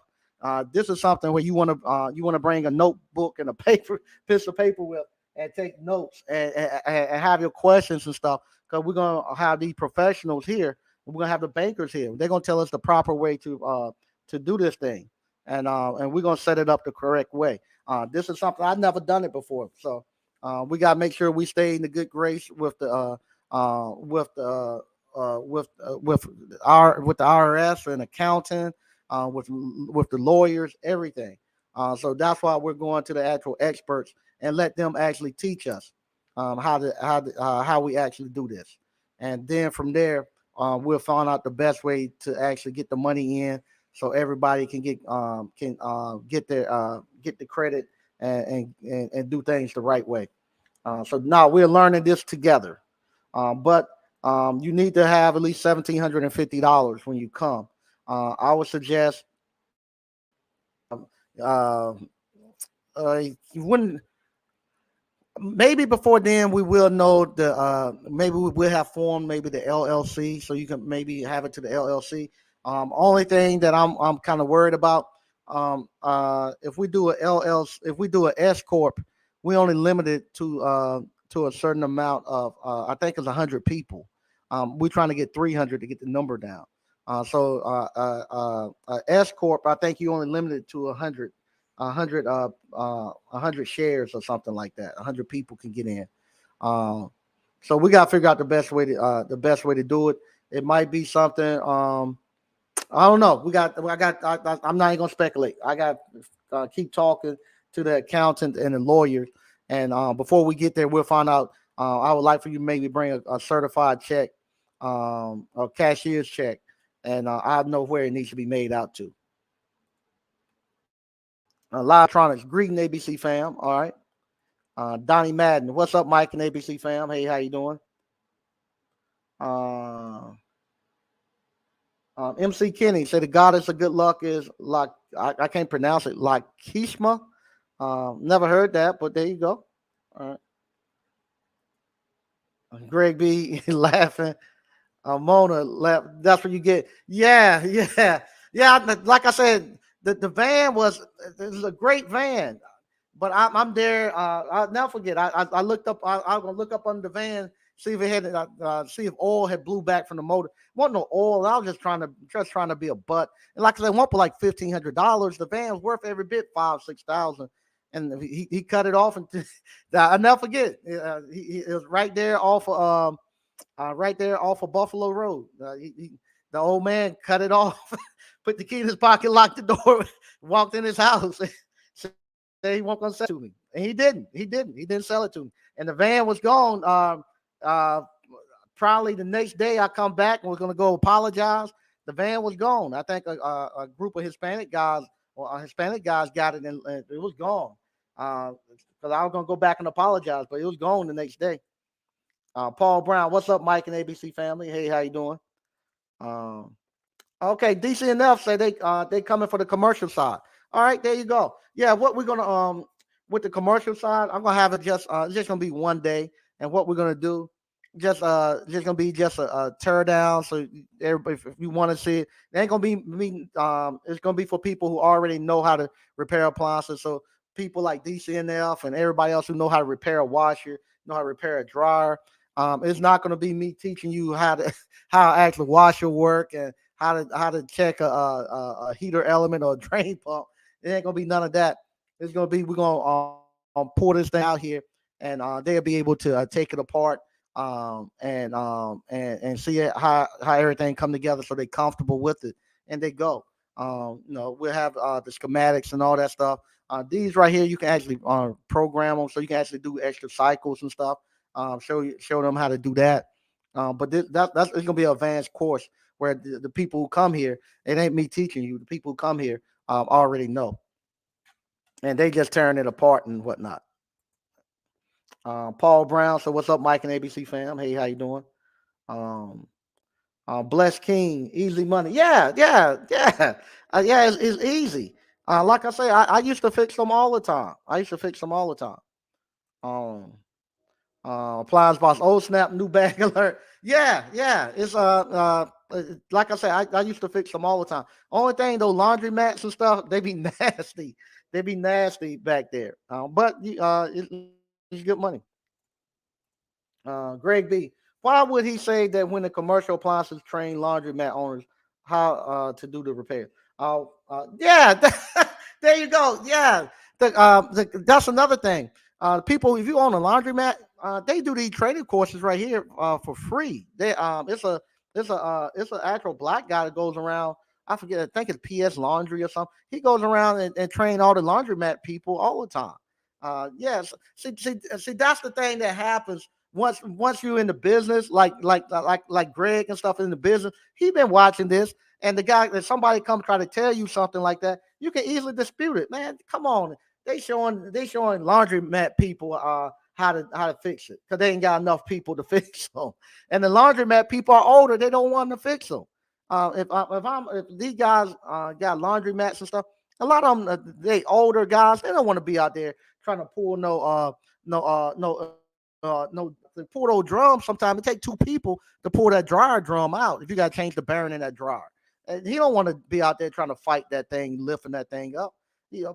This is something where you want to bring a notebook and a piece of paper with, and take notes and have your questions and stuff, because we're gonna have these professionals here. We're gonna have the bankers here. They're gonna tell us the proper way to do this thing, and we're gonna set it up the correct way. This is something I've never done it before, so we gotta make sure we stay in the good grace with the with the IRS and accounting, with the lawyers, everything. So that's why we're going to the actual experts and let them actually teach us how we actually do this, and then from there we'll find out the best way to actually get the money in, so everybody can get the credit and do things the right way. So now we're learning this together, but you need to have at least $1,750 when you come. I would suggest uh, you wouldn't. Maybe before then we will know maybe we will have formed maybe the LLC, so you can maybe have it to the LLC. Only thing that I'm kind of worried about, if we do a LLC, if we do an S corp, we only limit it to a certain amount of I think it's 100 people. We're trying to get 300 to get the number down. S corp, I think you only limited to 100 100 shares or something like that. 100 people can get in. So we got to figure out the best way to do it. It might be something. I don't know. I'm not even gonna speculate. I got keep talking to the accountant and the lawyers, and before we get there, we'll find out. I would like for you to maybe bring a certified check, a cashier's check, and I know where it needs to be made out to. Live Electronics, greeting ABC fam. All right. Donnie Madden, what's up, Mike and ABC fam? Hey, how you doing? MC Kenny said the goddess of good luck is like I can't pronounce it, like Kishma. Never heard that, but there you go. All right. Greg B laughing. Mona laugh. That's what you get. Yeah, yeah. Like I said, the van was it was a great van. But I'm there. I'll never forget. I looked up. I'm gonna look up on the van, see if it had, see if oil had blew back from the motor. Wasn't no oil. I was just trying to be a butt. And like I said, one for like $1,500. The van was worth every bit 5,000-6,000. And he cut it off, and I'll never forget. It was right there off of Buffalo Road. The old man cut it off, put the key in his pocket, locked the door, walked in his house. He won't gonna sell it to me, and he didn't. He didn't sell it to me, and the van was gone. Probably the next day I come back and we're gonna go apologize. The van was gone. I think a group of Hispanic guys got it, and it was gone. Because I was gonna go back and apologize, but it was gone the next day. Paul Brown, what's up, Mike and ABC family? Hey, how you doing? Okay, DCNF say they coming for the commercial side. All right, there you go. Yeah, what we're gonna with the commercial side, I'm gonna have it just gonna be one day, and what we're gonna do just gonna be just a tear down. So everybody, if you want to see it, it ain't gonna be me. It's gonna be for people who already know how to repair appliances. So people like DCNF and everybody else who know how to repair a washer, know how to repair a dryer. It's not gonna be me teaching you how to how actually washer work and how to check a heater element or a drain pump. It ain't gonna be none of that. It's gonna be we're gonna pull this thing out here, and they'll be able to take it apart and see how everything come together, so they're comfortable with it and they go. We'll have the schematics and all that stuff. These right here, you can actually program them so you can actually do extra cycles and stuff. Show them how to do that. But that's it's gonna be an advanced course where the people who come here, it ain't me teaching you. The people who come here already know, and they just tearing it apart and whatnot. Paul Brown. So what's up, Mike and ABC fam? Hey, how you doing? Um, Bless King, easy money. Yeah, yeah, yeah, yeah. It's easy. Like I say, I used to fix them all the time. I used to fix them all the time. Um, Appliance boss, old snap, new bag alert. Yeah, yeah. It's like I say, I used to fix them all the time. Only thing though, laundry mats and stuff, they be nasty. They be nasty back there. But it's good money. Greg B. Why would he say that when the commercial appliances train laundromat owners how to do the repair? Yeah, there you go. Yeah, that's another thing. People, if you own a laundromat, they do these training courses right here for free. They it's an actual black guy that goes around. I forget. I think it's PS Laundry or something. He goes around and train all the laundromat people all the time. Yes. See, that's the thing that happens once you're in the business, like Greg and stuff in the business. He been watching this, and the guy that somebody come try to tell you something like that, you can easily dispute it. Man, come on. They showing laundromat people how to fix it because they ain't got enough people to fix them. And the laundromat people are older; they don't want to fix them. If these guys got laundromats and stuff, a lot of them they older guys. They don't want to be out there trying to pull no to pull those drums. Sometimes it take two people to pull that dryer drum out. If you got to change the bearing in that dryer, and he don't want to be out there trying to fight that thing, lifting that thing up.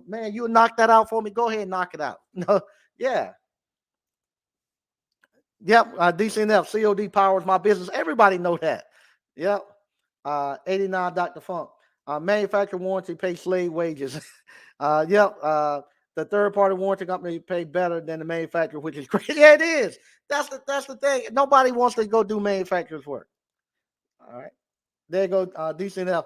Man, you knock that out for me. Go ahead and knock it out. No, yeah, yep. DCNF COD powers my business. Everybody know that. Yep. 89 Dr. Funk. Manufacturer warranty pay slave wages. Yep. The third party warranty company pay better than the manufacturer, which is great. Yeah, it is. That's the thing. Nobody wants to go do manufacturer's work. All right. There you go. DCNF.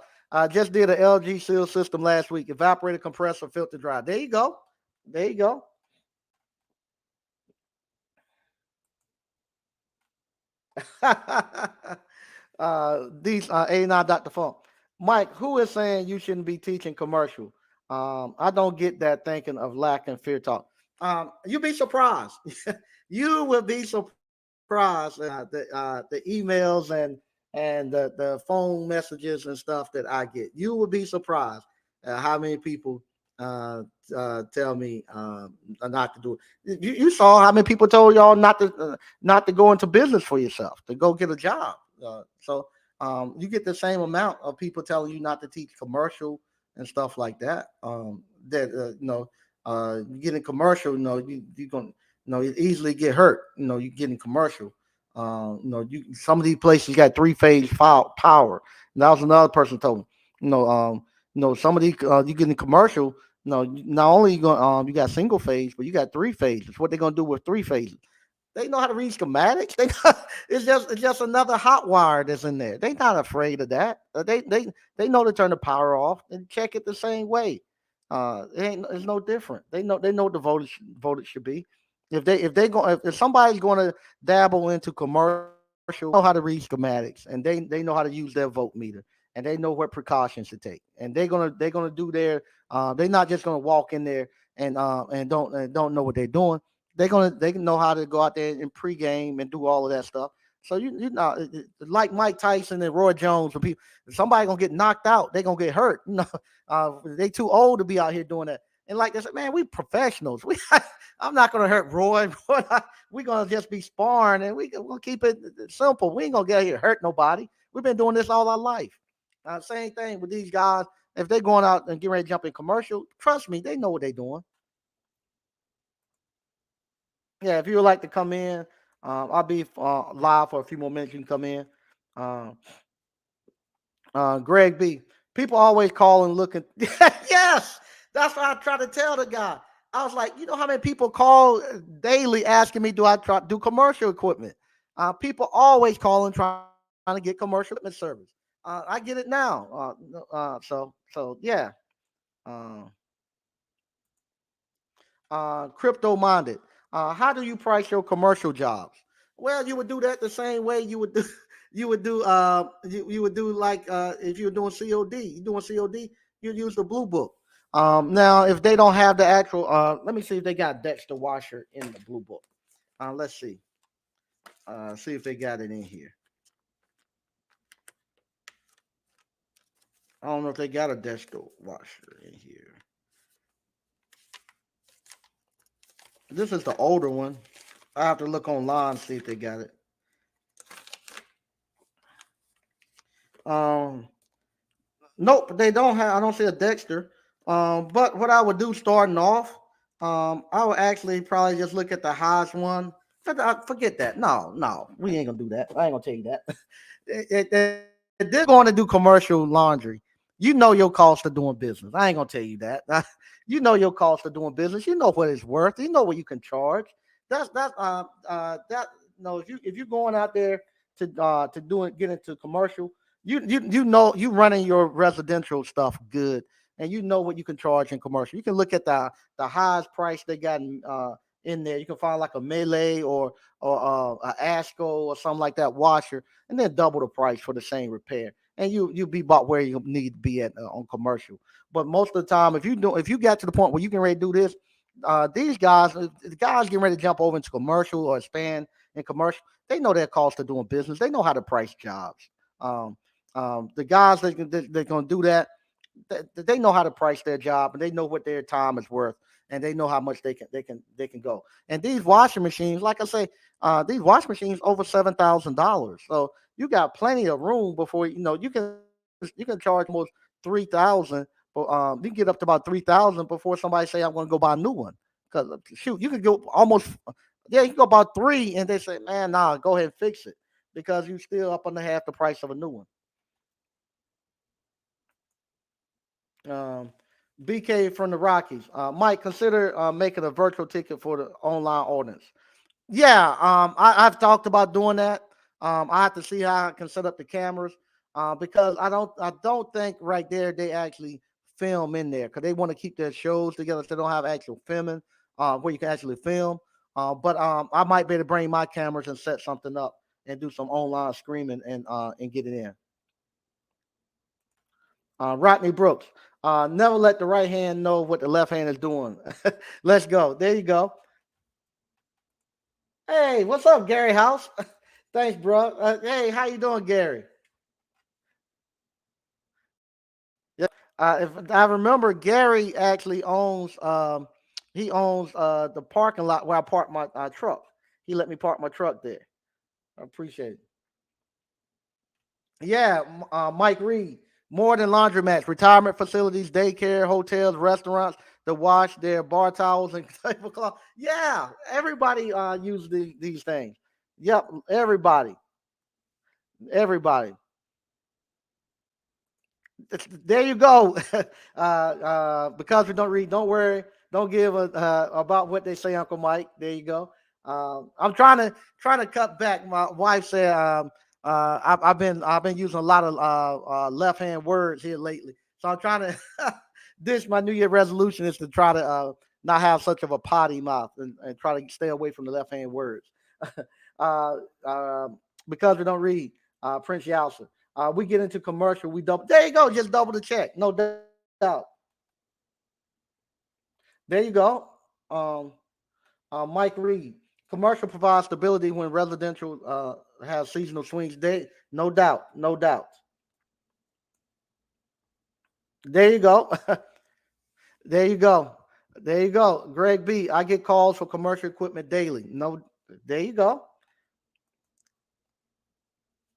Just did an LG seal system last week. Evaporator, compressor, filter dry. There you go. There you go. These 89 Dr. Funk. Mike, who is saying you shouldn't be teaching commercial? I don't get that thinking of lack and fear talk. You'd be surprised. You will be surprised the emails and the phone messages and stuff that I get. You would be surprised how many people tell me not to do it. You saw how many people told y'all not to go into business for yourself, to go get a job. So you get the same amount of people telling you not to teach commercial and stuff like that. You get in commercial, you going you easily get hurt. You get in commercial. Some of these places got three-phase power. And that was another person told me. Some of these you get in commercial. Not only you got single phase, but you got three phases. What they gonna do with three phases? They know how to read schematics. It's just another hot wire that's in there. They not afraid of that. They know to turn the power off and check it the same way. It's no different. They know what the voltage should be. If somebody's going to dabble into commercial, they know how to read schematics and they know how to use their voltmeter and they know what precautions to take. And they're gonna do their. They're not just gonna walk in there and don't know what they're doing. They can know how to go out there and pregame and do all of that stuff. So you know, like Mike Tyson and Roy Jones, when people, if somebody gonna get knocked out, they gonna get hurt. They too old to be out here doing that. And like they said, man, we professionals. I'm not gonna hurt Roy. We're gonna just be sparring, and we're gonna keep it simple. We ain't gonna get here hurt nobody. We've been doing this all our life. Same thing with these guys. If they're going out and getting ready to jump in commercial, trust me, they know what they're doing. Yeah, if you would like to come in, I'll be live for a few more minutes. You can come in. Uh, Greg B. People always call and looking. Yes, that's what I try to tell the guy. I was like, you know how many people call daily asking me, do I try do commercial equipment? People always call and trying to get commercial equipment service. I get it now. So yeah. Uh, crypto minded. How do you price your commercial jobs? Well, you would do that the same way you would do you would do like if you're doing COD. You're doing COD, you use the blue book. Now if they don't have the actual let me see if they got Dexter washer in the blue book. Let's see. See if they got it in here. I don't know if they got a Dexter washer in here. This is the older one. I have to look online see if they got it. Um, nope, they don't have. I don't see a Dexter. But what I would do starting off, I would actually probably just look at the highest one. Forget that. No, no, we ain't gonna do that. I ain't gonna tell you that. They're going to do commercial laundry. You know your cost of doing business. I ain't gonna tell you that. You know your cost of doing business. You know what it's worth. You know what you can charge. That no. If you're going out there to get into commercial, you know you running your residential stuff good, and you know what you can charge in commercial. You can look at the highest price they got in there. You can find like a Melee or a Ashco or something like that washer, and then double the price for the same repair, and you be bought where you need to be at on commercial. But most of the time, if you got to the point where you can ready to do this, these guys, the guys getting ready to jump over into commercial or expand in commercial, they know their cost of doing business. They know how to price jobs. Um, the guys they're going to do that, they know how to price their job and they know what their time is worth and they know how much they can go. And these washing machines, like I say, these washing machines over $7,000. So you got plenty of room before you can charge almost 3,000. But you can get up to about 3,000 before somebody say I'm going to go buy a new one. Because shoot, you could go almost you can go about three and they say, man, nah, go ahead and fix it because you still up under half the price of a new one. Um, BK from the Rockies. Mike, consider making a virtual ticket for the online audience. Yeah, I've talked about doing that. I have to see how I can set up the cameras because I don't think right there they actually film in there because they want to keep their shows together. So they don't have actual filming where you can actually film. But I might be able to bring my cameras and set something up and do some online streaming and get it in. Rodney Brooks. Never let the right hand know what the left hand is doing. Let's go. There you go. Hey, what's up, Gary House? Thanks, bro. Hey, how you doing, Gary? Yeah. If I remember, Gary actually owns he owns the parking lot where I park my truck. He let me park my truck there. I appreciate it. Yeah, Mike Reed. More than laundromats, retirement facilities, daycare, hotels, restaurants to wash their bar towels and tablecloth. Yeah, everybody uses these things. Yep, everybody. There you go. Because we don't read, don't worry, don't give a about what they say, Uncle Mike. There you go. I'm trying to cut back. My wife said I've been using a lot of left hand words here lately, so I'm trying to. This my New Year resolution is to try to not have such of a potty mouth and try to stay away from the left hand words. uh, uh, because we don't read, Prince Yalsa. We get into commercial. We double. There you go. Just double the check. No doubt. There you go. Um, Mike Reed. Commercial provides stability when residential has seasonal swings. No doubt. No doubt. There you go. There you go. There you go. Greg B. I get calls for commercial equipment daily. No. There you go.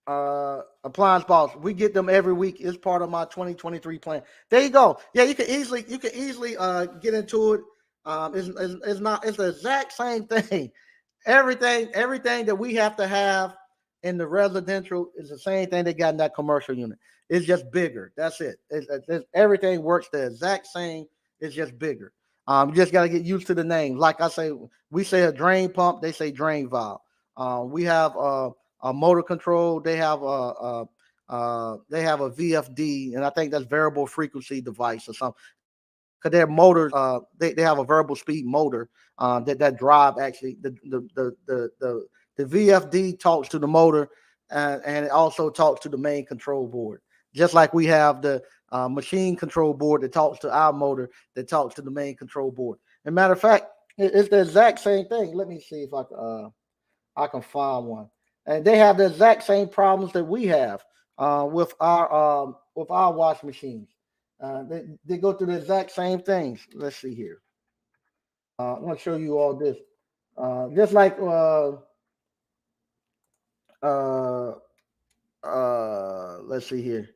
Appliance boss. We get them every week. It's part of my 2023 plan. There you go. Yeah, you can easily get into it. It's not it's the exact same thing. Everything that we have to have in the residential is the same thing they got in that commercial unit. It's just bigger. That's it. Everything works the exact same. It's just bigger. You just got to get used to the name. Like I say, we say a drain pump. They say drain valve. We have a motor control. They have a VFD, and I think that's variable frequency device or something. because their motors, they have a variable speed motor that drive actually the VFD talks to the motor, and it also talks to the main control board. Just like we have the machine control board that talks to our motor that talks to the main control board. As a matter of fact, it's the exact same thing. Let me see if I can find one. And they have the exact same problems that we have with our wash machines. They go through the exact same things. Let's see here. I'm going to show you all this. Just like let's see here.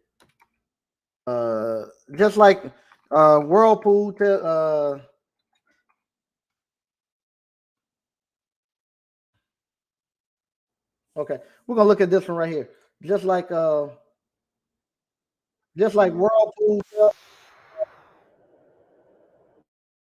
Just like Whirlpool okay, we're gonna look at this one right here. Just like Whirlpool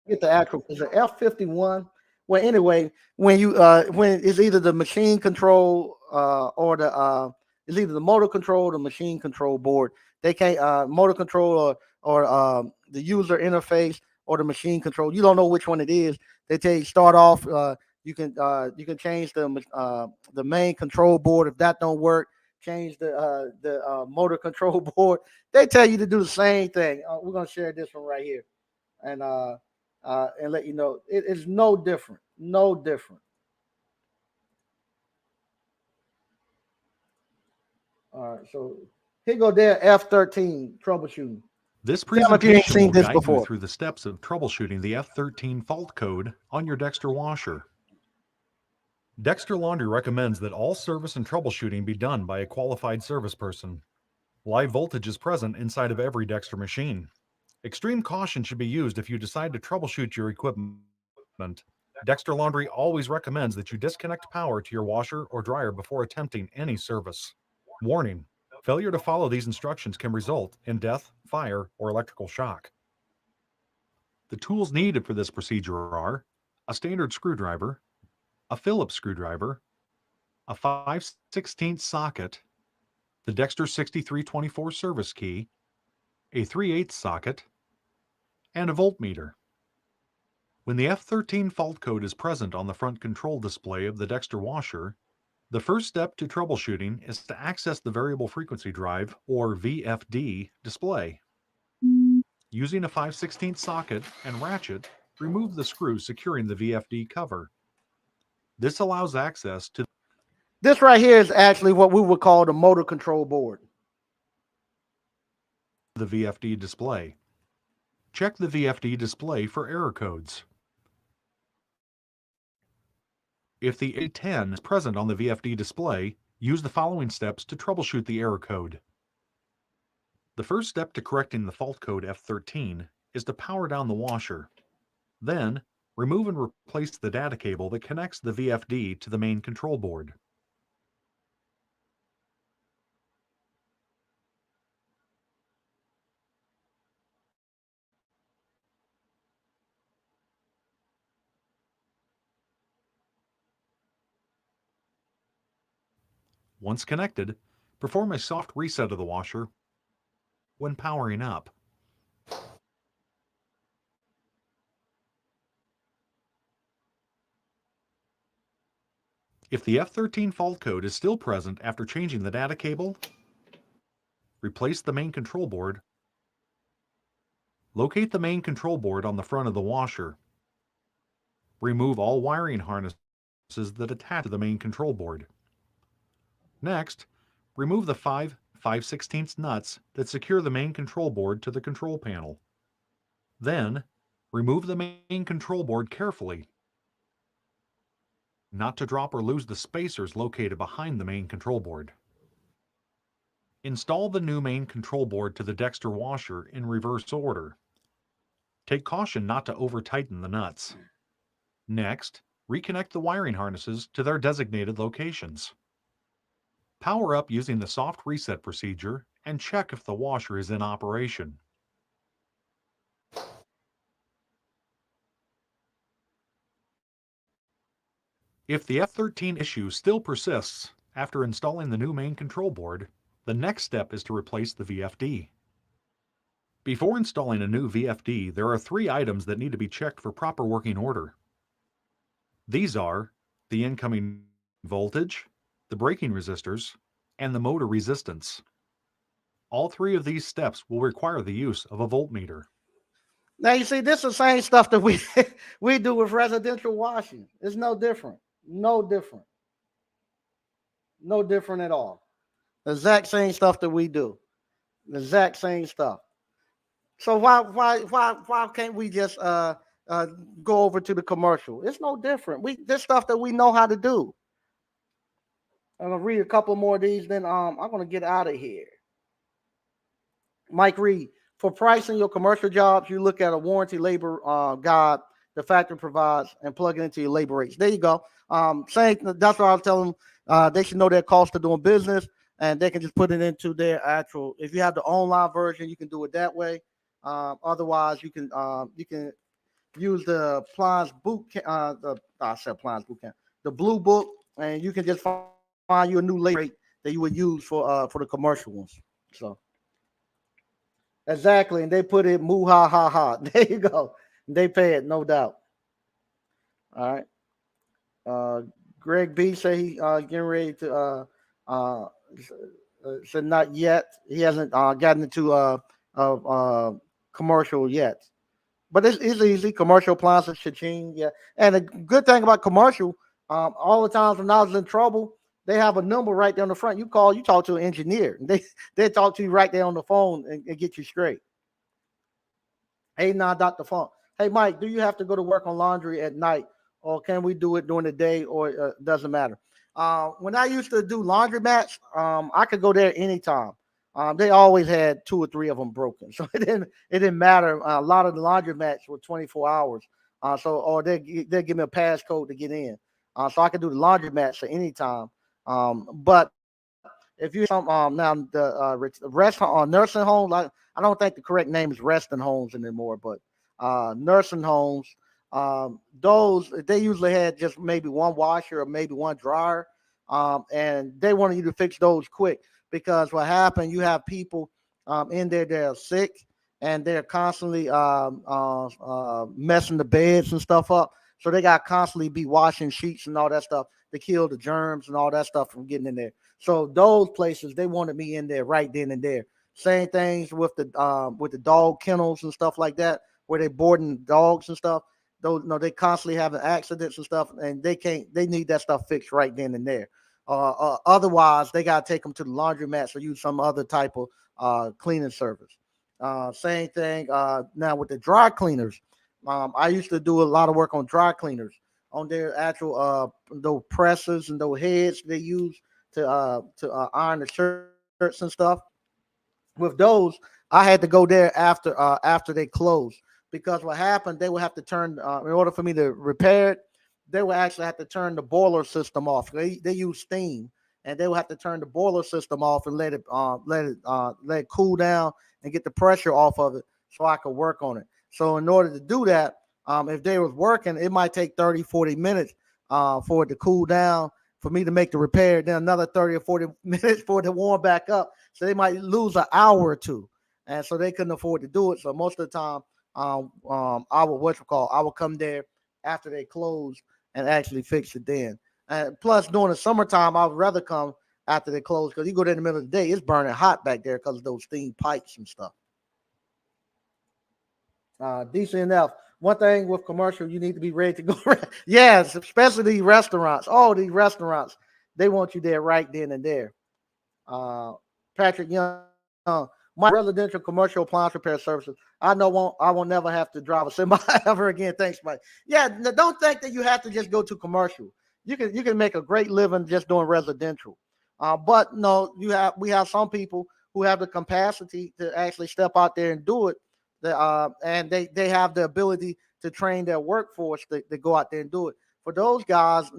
get the actual is it F51. Well, anyway, when it's either the machine control or the it's either the motor control or the machine control board. They can't motor control or the user interface or the machine control. You don't know which one it is. They tell you start off. You can change the main control board if that don't work. Change the motor control board. They tell you to do the same thing. We're gonna share this one right here, and let you know it is no different. No different. All right, so here go there F13 troubleshooting. This Tell me if you ain't presentation seen will this guide you before. through the steps of troubleshooting the F13 fault code on your Dexter washer. Dexter Laundry recommends that all service and troubleshooting be done by a qualified service person. Live voltage is present inside of every Dexter machine. Extreme caution should be used if you decide to troubleshoot your equipment. Dexter Laundry always recommends that you disconnect power to your washer or dryer before attempting any service. Warning: failure to follow these instructions can result in death, fire, or electrical shock. The tools needed for this procedure are a standard screwdriver, a Phillips screwdriver, a 5/16 socket, the Dexter 6324 service key, a 3/8 socket, and a voltmeter. When the F13 fault code is present on the front control display of the Dexter washer, the first step to troubleshooting is to access the variable frequency drive, or VFD, display. Using a 5/16 socket and ratchet, remove the screw securing the VFD cover. This allows access to This right here is actually what we would call the motor control board. the VFD display. Check the VFD display for error codes. If the A10 is present on the VFD display, use the following steps to troubleshoot the error code. The first step to correcting the fault code F13 is to power down the washer. Then, remove and replace the data cable that connects the VFD to the main control board. Once connected, perform a soft reset of the washer when powering up. If the F13 fault code is still present after changing the data cable, replace the main control board. Locate the main control board on the front of the washer. Remove all wiring harnesses that attach to the main control board. Next, remove the 5/5/16 nuts that secure the main control board to the control panel. Then, remove the main control board carefully, not to drop or lose the spacers located behind the main control board. Install the new main control board to the Dexter washer in reverse order. Take caution not to over-tighten the nuts. Next, reconnect the wiring harnesses to their designated locations. Power up using the soft reset procedure and check if the washer is in operation. If the F13 issue still persists after installing the new main control board, the next step is to replace the VFD. Before installing a new VFD, there are 3 items that need to be checked for proper working order. These are the incoming voltage, the braking resistors, and the motor resistance. All 3 of these steps will require the use of a voltmeter. Now you see, this is the same stuff that we we do with residential washing. It's no different. No different. No different at all. The exact same stuff that we do. The exact same stuff. So why can't we just uh go over to the commercial? It's no different. This stuff that we know how to do. I'm gonna read a couple more of these, then I'm gonna get out of here. Mike Reed, for pricing your commercial jobs, you look at a warranty labor guide the factory provides and plug it into your labor rates. There you go. Saying that's what I was telling them. They should know their cost of doing business, and they can just put it into their actual. If you have the online version, you can do it that way. Otherwise, you can use the Appliance boot camp. I said Appliance boot camp. The Blue Book, and you can just find you a new labor rate that you would use for the commercial ones. So. Exactly, and they put it moo ha ha ha. There you go. They pay it, no doubt. All right. Greg B say he getting ready to said not yet. He hasn't gotten into commercial yet, but it's easy. Commercial appliances, cha-ching, yeah. And the good thing about commercial, all the times when I was in trouble, they have a number right there on the front. You call, you talk to an engineer. They talk to you right there on the phone and get you straight. Hey, now, Dr. Funk. Hey, Mike, do you have to go to work on laundry at night, or can we do it during the day, or doesn't matter? When I used to do laundromats, I could go there anytime. They always had 2 or 3 of them broken, so it didn't matter. A lot of the laundromats were 24 hours, or they give me a passcode to get in, so I could do the laundromats at any time. But if you now the rest nursing homes, I don't think the correct name is resting homes anymore, but nursing homes, those they usually had just maybe one washer or maybe one dryer, and they wanted you to fix those quick because what happened, you have people in there that are sick and they're constantly messing the beds and stuff up, so they got to constantly be washing sheets and all that stuff to kill the germs and all that stuff from getting in there. So those places, they wanted me in there right then and there. Same things with the dog kennels and stuff like that, where they boarding dogs and stuff. Those, they constantly having accidents and stuff, and they need that stuff fixed right then and there. Otherwise, they gotta take them to the laundromats or use some other type of cleaning service. Same thing now with the dry cleaners. I used to do a lot of work on dry cleaners, on their actual those presses and those heads they use to iron the shirts and stuff. With those, I had to go there after they closed, because what happened, they would have to turn in order for me to repair it, they would actually have to turn the boiler system off. They use steam, and they would have to turn the boiler system off and let it cool down and get the pressure off of it so I could work on it. So in order to do that, if they was working, it might take 30, 40 minutes for it to cool down, for me to make the repair, then another 30 or 40 minutes for it to warm back up. So they might lose an hour or two. And so they couldn't afford to do it. So most of the time, I would come there after they closed and actually fix it then. And plus, during the summertime, I would rather come after they close, because you go there in the middle of the day, it's burning hot back there because of those steam pipes and stuff. Decent enough. One thing with commercial, you need to be ready to go. Yes, especially these restaurants. Oh, these restaurants, they want you there right then and there. Patrick Young, my residential commercial appliance repair services, I won't never have to drive a semi ever again. Thanks, Mike. Yeah, don't think that you have to just go to commercial. You can make a great living just doing residential. But no, we have some people who have the capacity to actually step out there and do it. And they have the ability to train their workforce to go out there and do it. For those guys,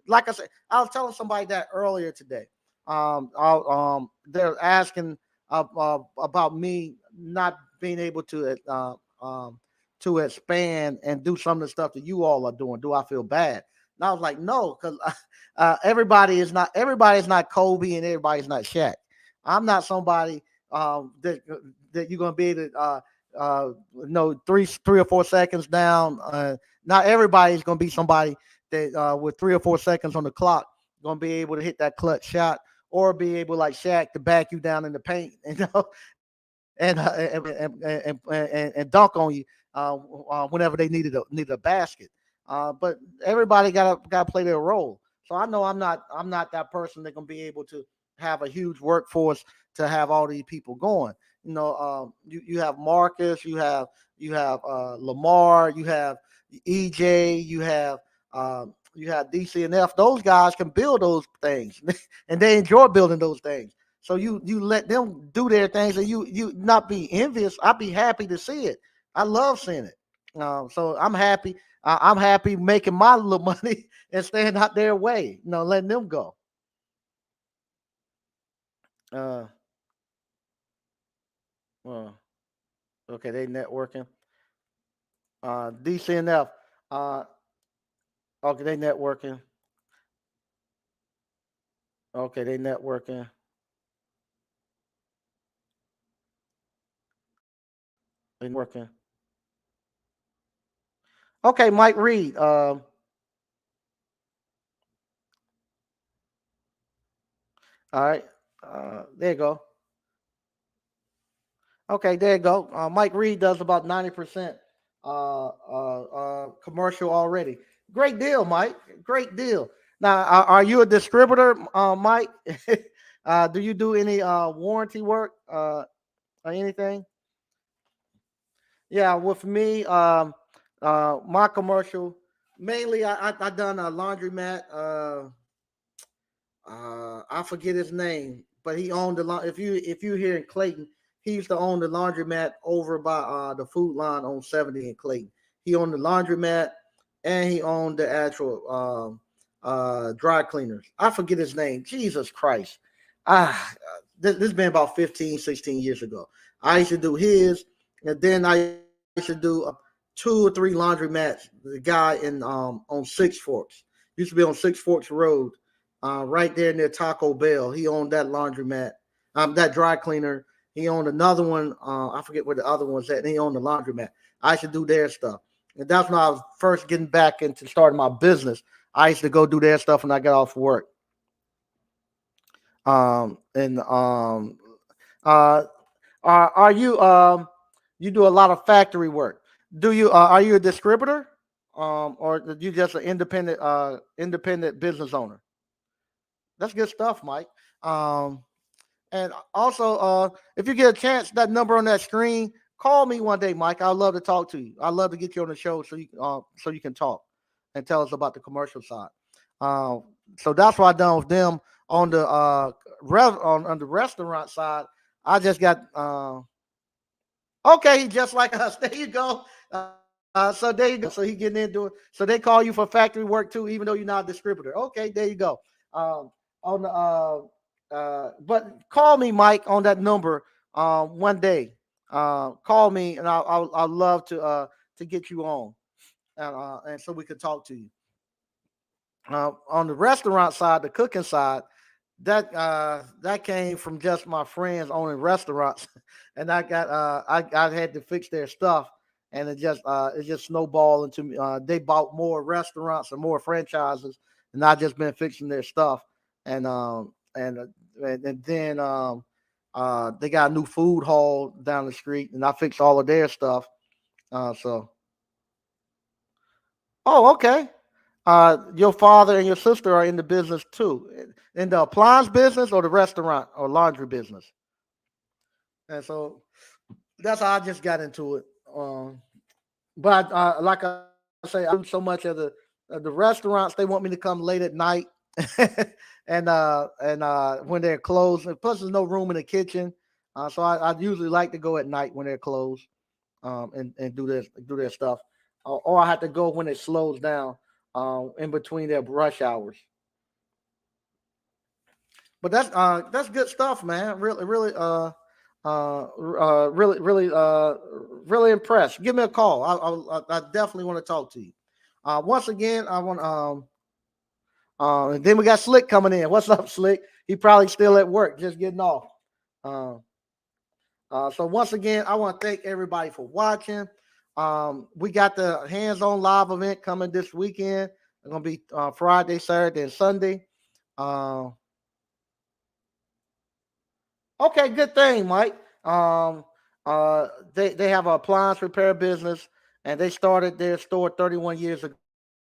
like I said, I was telling somebody that earlier today. They're asking about me not being able to expand and do some of the stuff that you all are doing. Do I feel bad? And I was like, no, because everybody is not Kobe and everybody's not Shaq. I'm not somebody that you're gonna be able to three or 4 seconds down. Not everybody's gonna be somebody that with 3 or 4 seconds on the clock gonna be able to hit that clutch shot or be able like Shaq to back you down in the paint, and dunk on you whenever they needed a basket. But everybody gotta play their role. So I know I'm not that person that gonna be able to have a huge workforce to have all these people going. You have Marcus, you have Lamar, you have EJ, you have DC and F. Those guys can build those things, and they enjoy building those things. So you let them do their things, and you not be envious. I'd be happy to see it. I love seeing it. So I'm happy. I'm happy making my little money and staying out their way. Letting them go. Okay, they networking. DC and F. Okay, they networking. Okay, they networking. They working. Okay, Mike Reed. All right. There you go. Okay, there you go. Mike Reed does about 90% commercial already. Great deal, Mike. Great deal. Now, are you a distributor, Mike? Do you do any warranty work or anything? Yeah, with me, my commercial mainly I done a laundromat. I forget his name, but he owned the if you here in Clayton, he used to own the laundromat over by the food line on 70 in Clayton. He owned the laundromat and he owned the actual dry cleaners. I forget his name. Jesus Christ. This has been about 15, 16 years ago. I used to do his, and then I used to do 2 or 3 laundromats. The guy in on Six Forks used to be on Six Forks Road, right there near Taco Bell. He owned that laundromat, that dry cleaner. He owned another one. I forget where the other one's at. And he owned the laundromat. I should do their stuff. And that's when I was first getting back into starting my business. I used to go do their stuff when I got off work. And are you you do a lot of factory work? Do you are you a distributor, or are you just an independent business owner? That's good stuff, Mike. And also, if you get a chance, that number on that screen, call me one day, Mike. I'd love to talk to you. I'd love to get you on the show so you can talk and tell us about the commercial side. So that's what I done with them on the on the restaurant side. I just got okay, just like us. There you go. So there you go. So he getting into it. So they call you for factory work too, even though you're not a distributor. Okay, there you go. On the but call me, Mike, on that number one day. Call me, and I'll love to get you on, and so we could talk to you. On the restaurant side, the cooking side, that came from just my friends owning restaurants, and I had to fix their stuff, and it just snowballed into me. They bought more restaurants and more franchises, and I just been fixing their stuff, and and then they got a new food hall down the street, and I fixed all of their stuff. So, oh, okay. Your father and your sister are in the business too, in the appliance business or the restaurant or laundry business. And so that's how I just got into it. But like I say, I do so much of the restaurants. They want me to come late at night, and when they're closed. And plus, there's no room in the kitchen, so I usually like to go at night when they're closed, and do their stuff, or I have to go when it slows down, in between their rush hours. But that's good stuff, man. Really impressed. Give me a call. I definitely want to talk to you. Once again, I want and then we got Slick coming in. What's up, Slick? He probably still at work, just getting off. So once again, I want to thank everybody for watching. We got the hands-on live event coming this weekend. It's gonna be Friday, Saturday, and Sunday. Uh, okay, good thing, Mike. Um, they have an appliance repair business, and they started their store 31 years ago.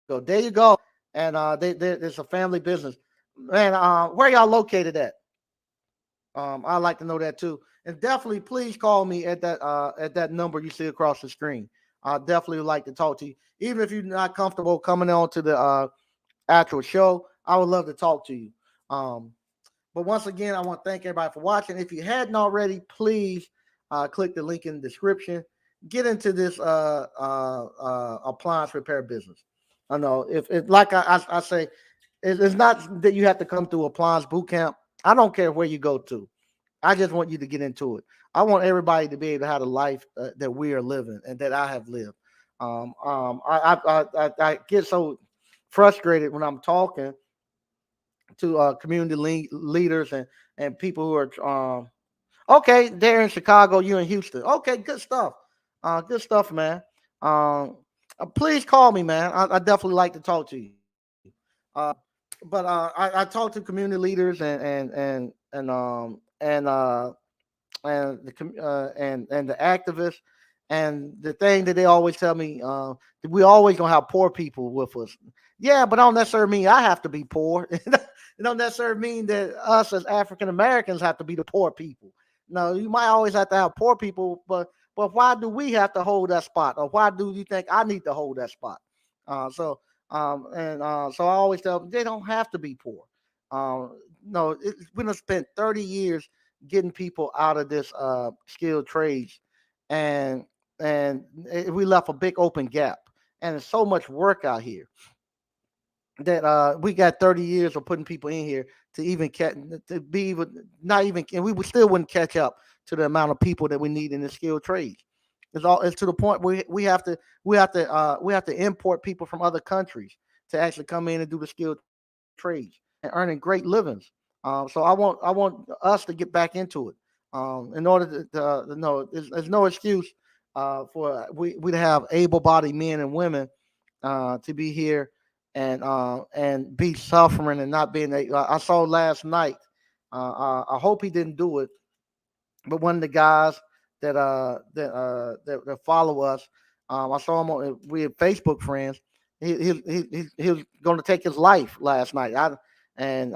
There you go. And it's a family business. Man, where y'all located at? I'd like to know that too. And definitely, please call me at that number you see across the screen. I definitely would like to talk to you, even if you're not comfortable coming on to the actual show. I would love to talk to you. Um, but once again, I want to thank everybody for watching. If you hadn't already, please click the link in the description. Get into this appliance repair business. I know if it like I say, it's not that you have to come through appliance boot camp. I don't care where you go to. I just want you to get into it. I want everybody to be able to have a life that we are living and that I have lived. I get so frustrated when I'm talking to community leaders and people who are okay. They're in Chicago, you in Houston. Okay, good stuff, man. Please call me, man. I definitely like to talk to you. But I talk to community leaders and the activists, and the thing that they always tell me, we always gonna have poor people with us. Yeah, but don't necessarily mean I have to be poor. It don't necessarily mean that us as African Americans have to be the poor people. No, you might always have to have poor people, but why do we have to hold that spot, or why do you think I need to hold that spot? So I always tell them they don't have to be poor. No, we're gonna spend 30 years getting people out of this skilled trades, and we left a big open gap, and there's so much work out here that we got 30 years of putting people in here to even to be even not even, and we would still wouldn't catch up to the amount of people that we need in the skilled trades. It's to the point where we have to import people from other countries to actually come in and do the skilled trades and earning great livings. So I want us to get back into it. In order to no, there's no excuse for we to have able-bodied men and women to be here and be suffering and not being. I saw last night. I hope he didn't do it, but one of the guys that follow us, I saw him on. We have Facebook friends. He was going to take his life last night. And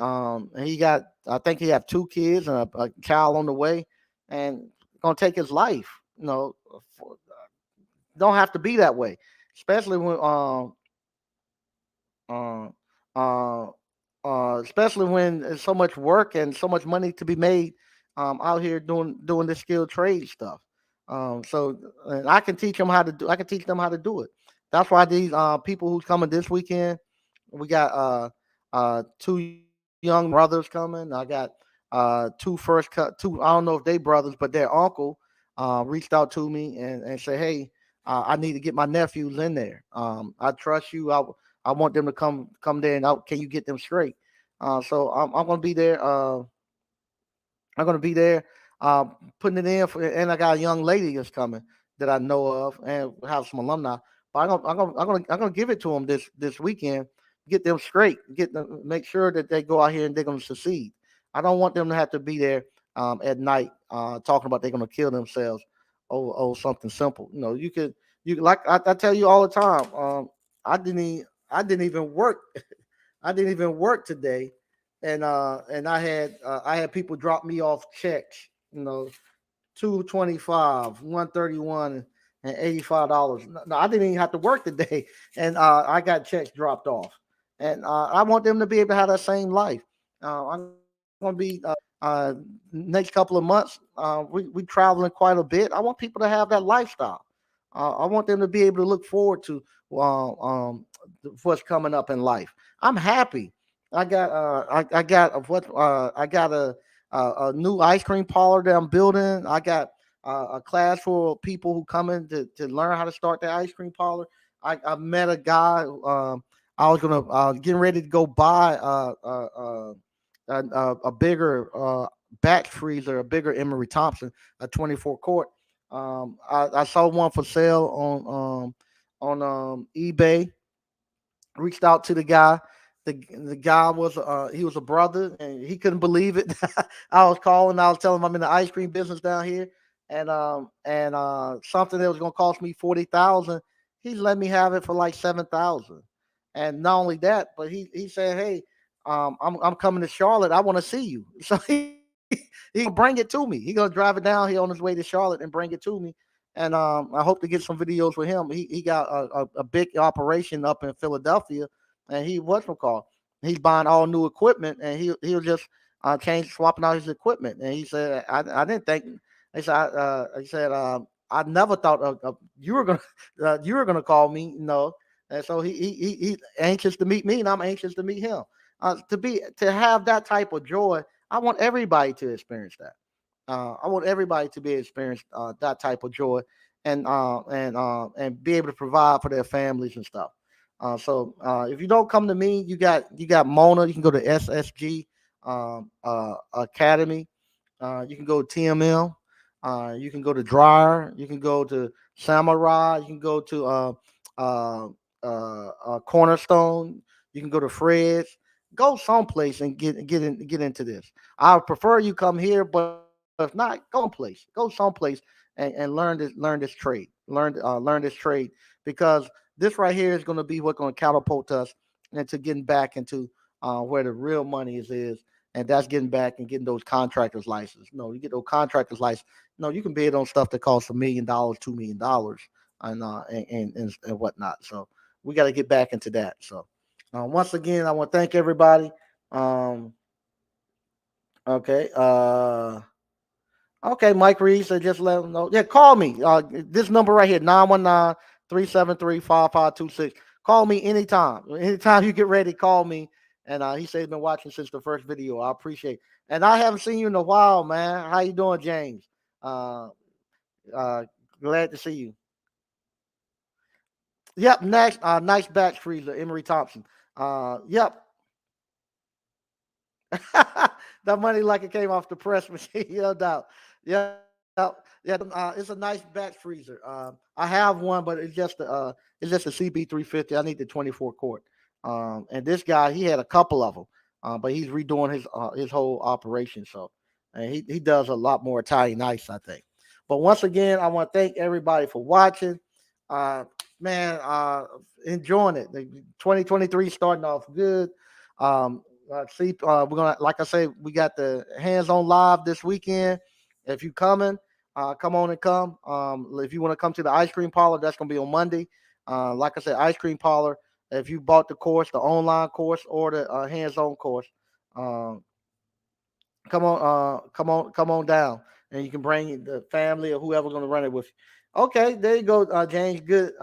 he got. I think he have two kids and a child on the way, and going to take his life. Don't have to be that way, especially when uh, uh, especially when there's so much work and so much money to be made out here doing this skilled trade stuff. So and I can teach them how to do. I can teach them how to do it. That's why these people who's coming this weekend, we got two young brothers coming. I got two. I don't know if they brothers, but their uncle reached out to me and said, "Hey, I need to get my nephews in there. I trust you. I want them to come there and out. Can you get them straight?" So I'm gonna be there. I'm gonna be there, uh, putting it in for, and I got a young lady that's coming that I know of, and have some alumni. But I'm gonna give it to them this weekend, get them straight, get them, make sure that they go out here and they're gonna succeed. I don't want them to have to be there at night talking about they're gonna kill themselves over something simple. You like I tell you all the time. I I didn't even work. I didn't even work today, and I had people drop me off checks. 225, 131, and $85. No, I didn't even have to work today, and I got checks dropped off. And I want them to be able to have that same life. I'm going to be next couple of months. We traveling quite a bit. I want people to have that lifestyle. I want them to be able to look forward to what's coming up in life. I'm happy. I got a new ice cream parlor that I'm building. I got a class for people who come in to learn how to start their ice cream parlor. I met a guy. I was getting ready to go buy a bigger batch freezer, a bigger Emery Thompson, a 24 quart. I saw one for sale on eBay. Reached out to the guy. The guy was he was a brother and he couldn't believe it. I was calling, I was telling him I'm in the ice cream business down here, and something that was gonna cost me 40,000, he let me have it for like 7,000. And not only that, but he said, hey, I'm coming to Charlotte. I want to see you. So he gonna bring it to me. He gonna drive it down here on his way to Charlotte and bring it to me. And I hope to get some videos with him. He got a big operation up in Philadelphia, and he what's it called? He's buying all new equipment, and he'll just swapping out his equipment. And he said, I didn't think. He said I never thought of you were gonna call me, you know. And so he anxious to meet me, and I'm anxious to meet him. To have that type of joy, I want everybody to experience that. I want everybody to be experience that type of joy and be able to provide for their families and stuff. So if you don't come to me, you got Mona. You can go to SSG Academy. You can go to TMM. You can go to Dryer. You can go to Samurai. You can go to Cornerstone. You can go to Fred's. Go someplace and get into this. I prefer you come here, but if not, go someplace. Go someplace and learn this trade. Learn this trade because this right here is going to be what's going to catapult us into getting back into where the real money is, and that's getting back and getting those contractors license. You get those contractors license. You can bid on stuff that costs $1 million, $2 million, and whatnot. So we got to get back into that. So once again, I want to thank everybody. Okay. Okay, Mike Reed said just let him know. Yeah, call me. This number right here, 919-373-5526. Call me anytime. Anytime you get ready, call me. And he said he's been watching since the first video. I appreciate it. And I haven't seen you in a while, man. How you doing, James? Uh, Glad to see you. Yep, next, nice batch freezer, Emery Thompson. Yep. That money like it came off the press machine, no doubt. Yeah, yeah. It's a nice batch freezer. I have one, but it's just a CB350. I need the 24 quart. And this guy, he had a couple of them, but he's redoing his whole operation. So, and he does a lot more Italian ice, I think. But once again, I want to thank everybody for watching. Man, enjoying it. The 2023 starting off good. We're gonna, like I say, we got the hands-on live this weekend. If you coming, come on and come. If you want to come to the ice cream parlor, that's gonna be on Monday. Like I said, ice cream parlor. If you bought the course, the online course or the hands-on course, um, come on down, and you can bring the family or whoever's gonna run it with you. Okay, there you go, James. Good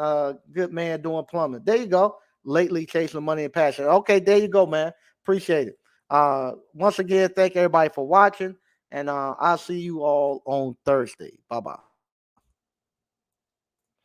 man doing plumbing. There you go. Lately chasing money and passion. Okay, there you go, man. Appreciate it. Once again, thank everybody for watching, and I'll see you all on Thursday. Bye bye.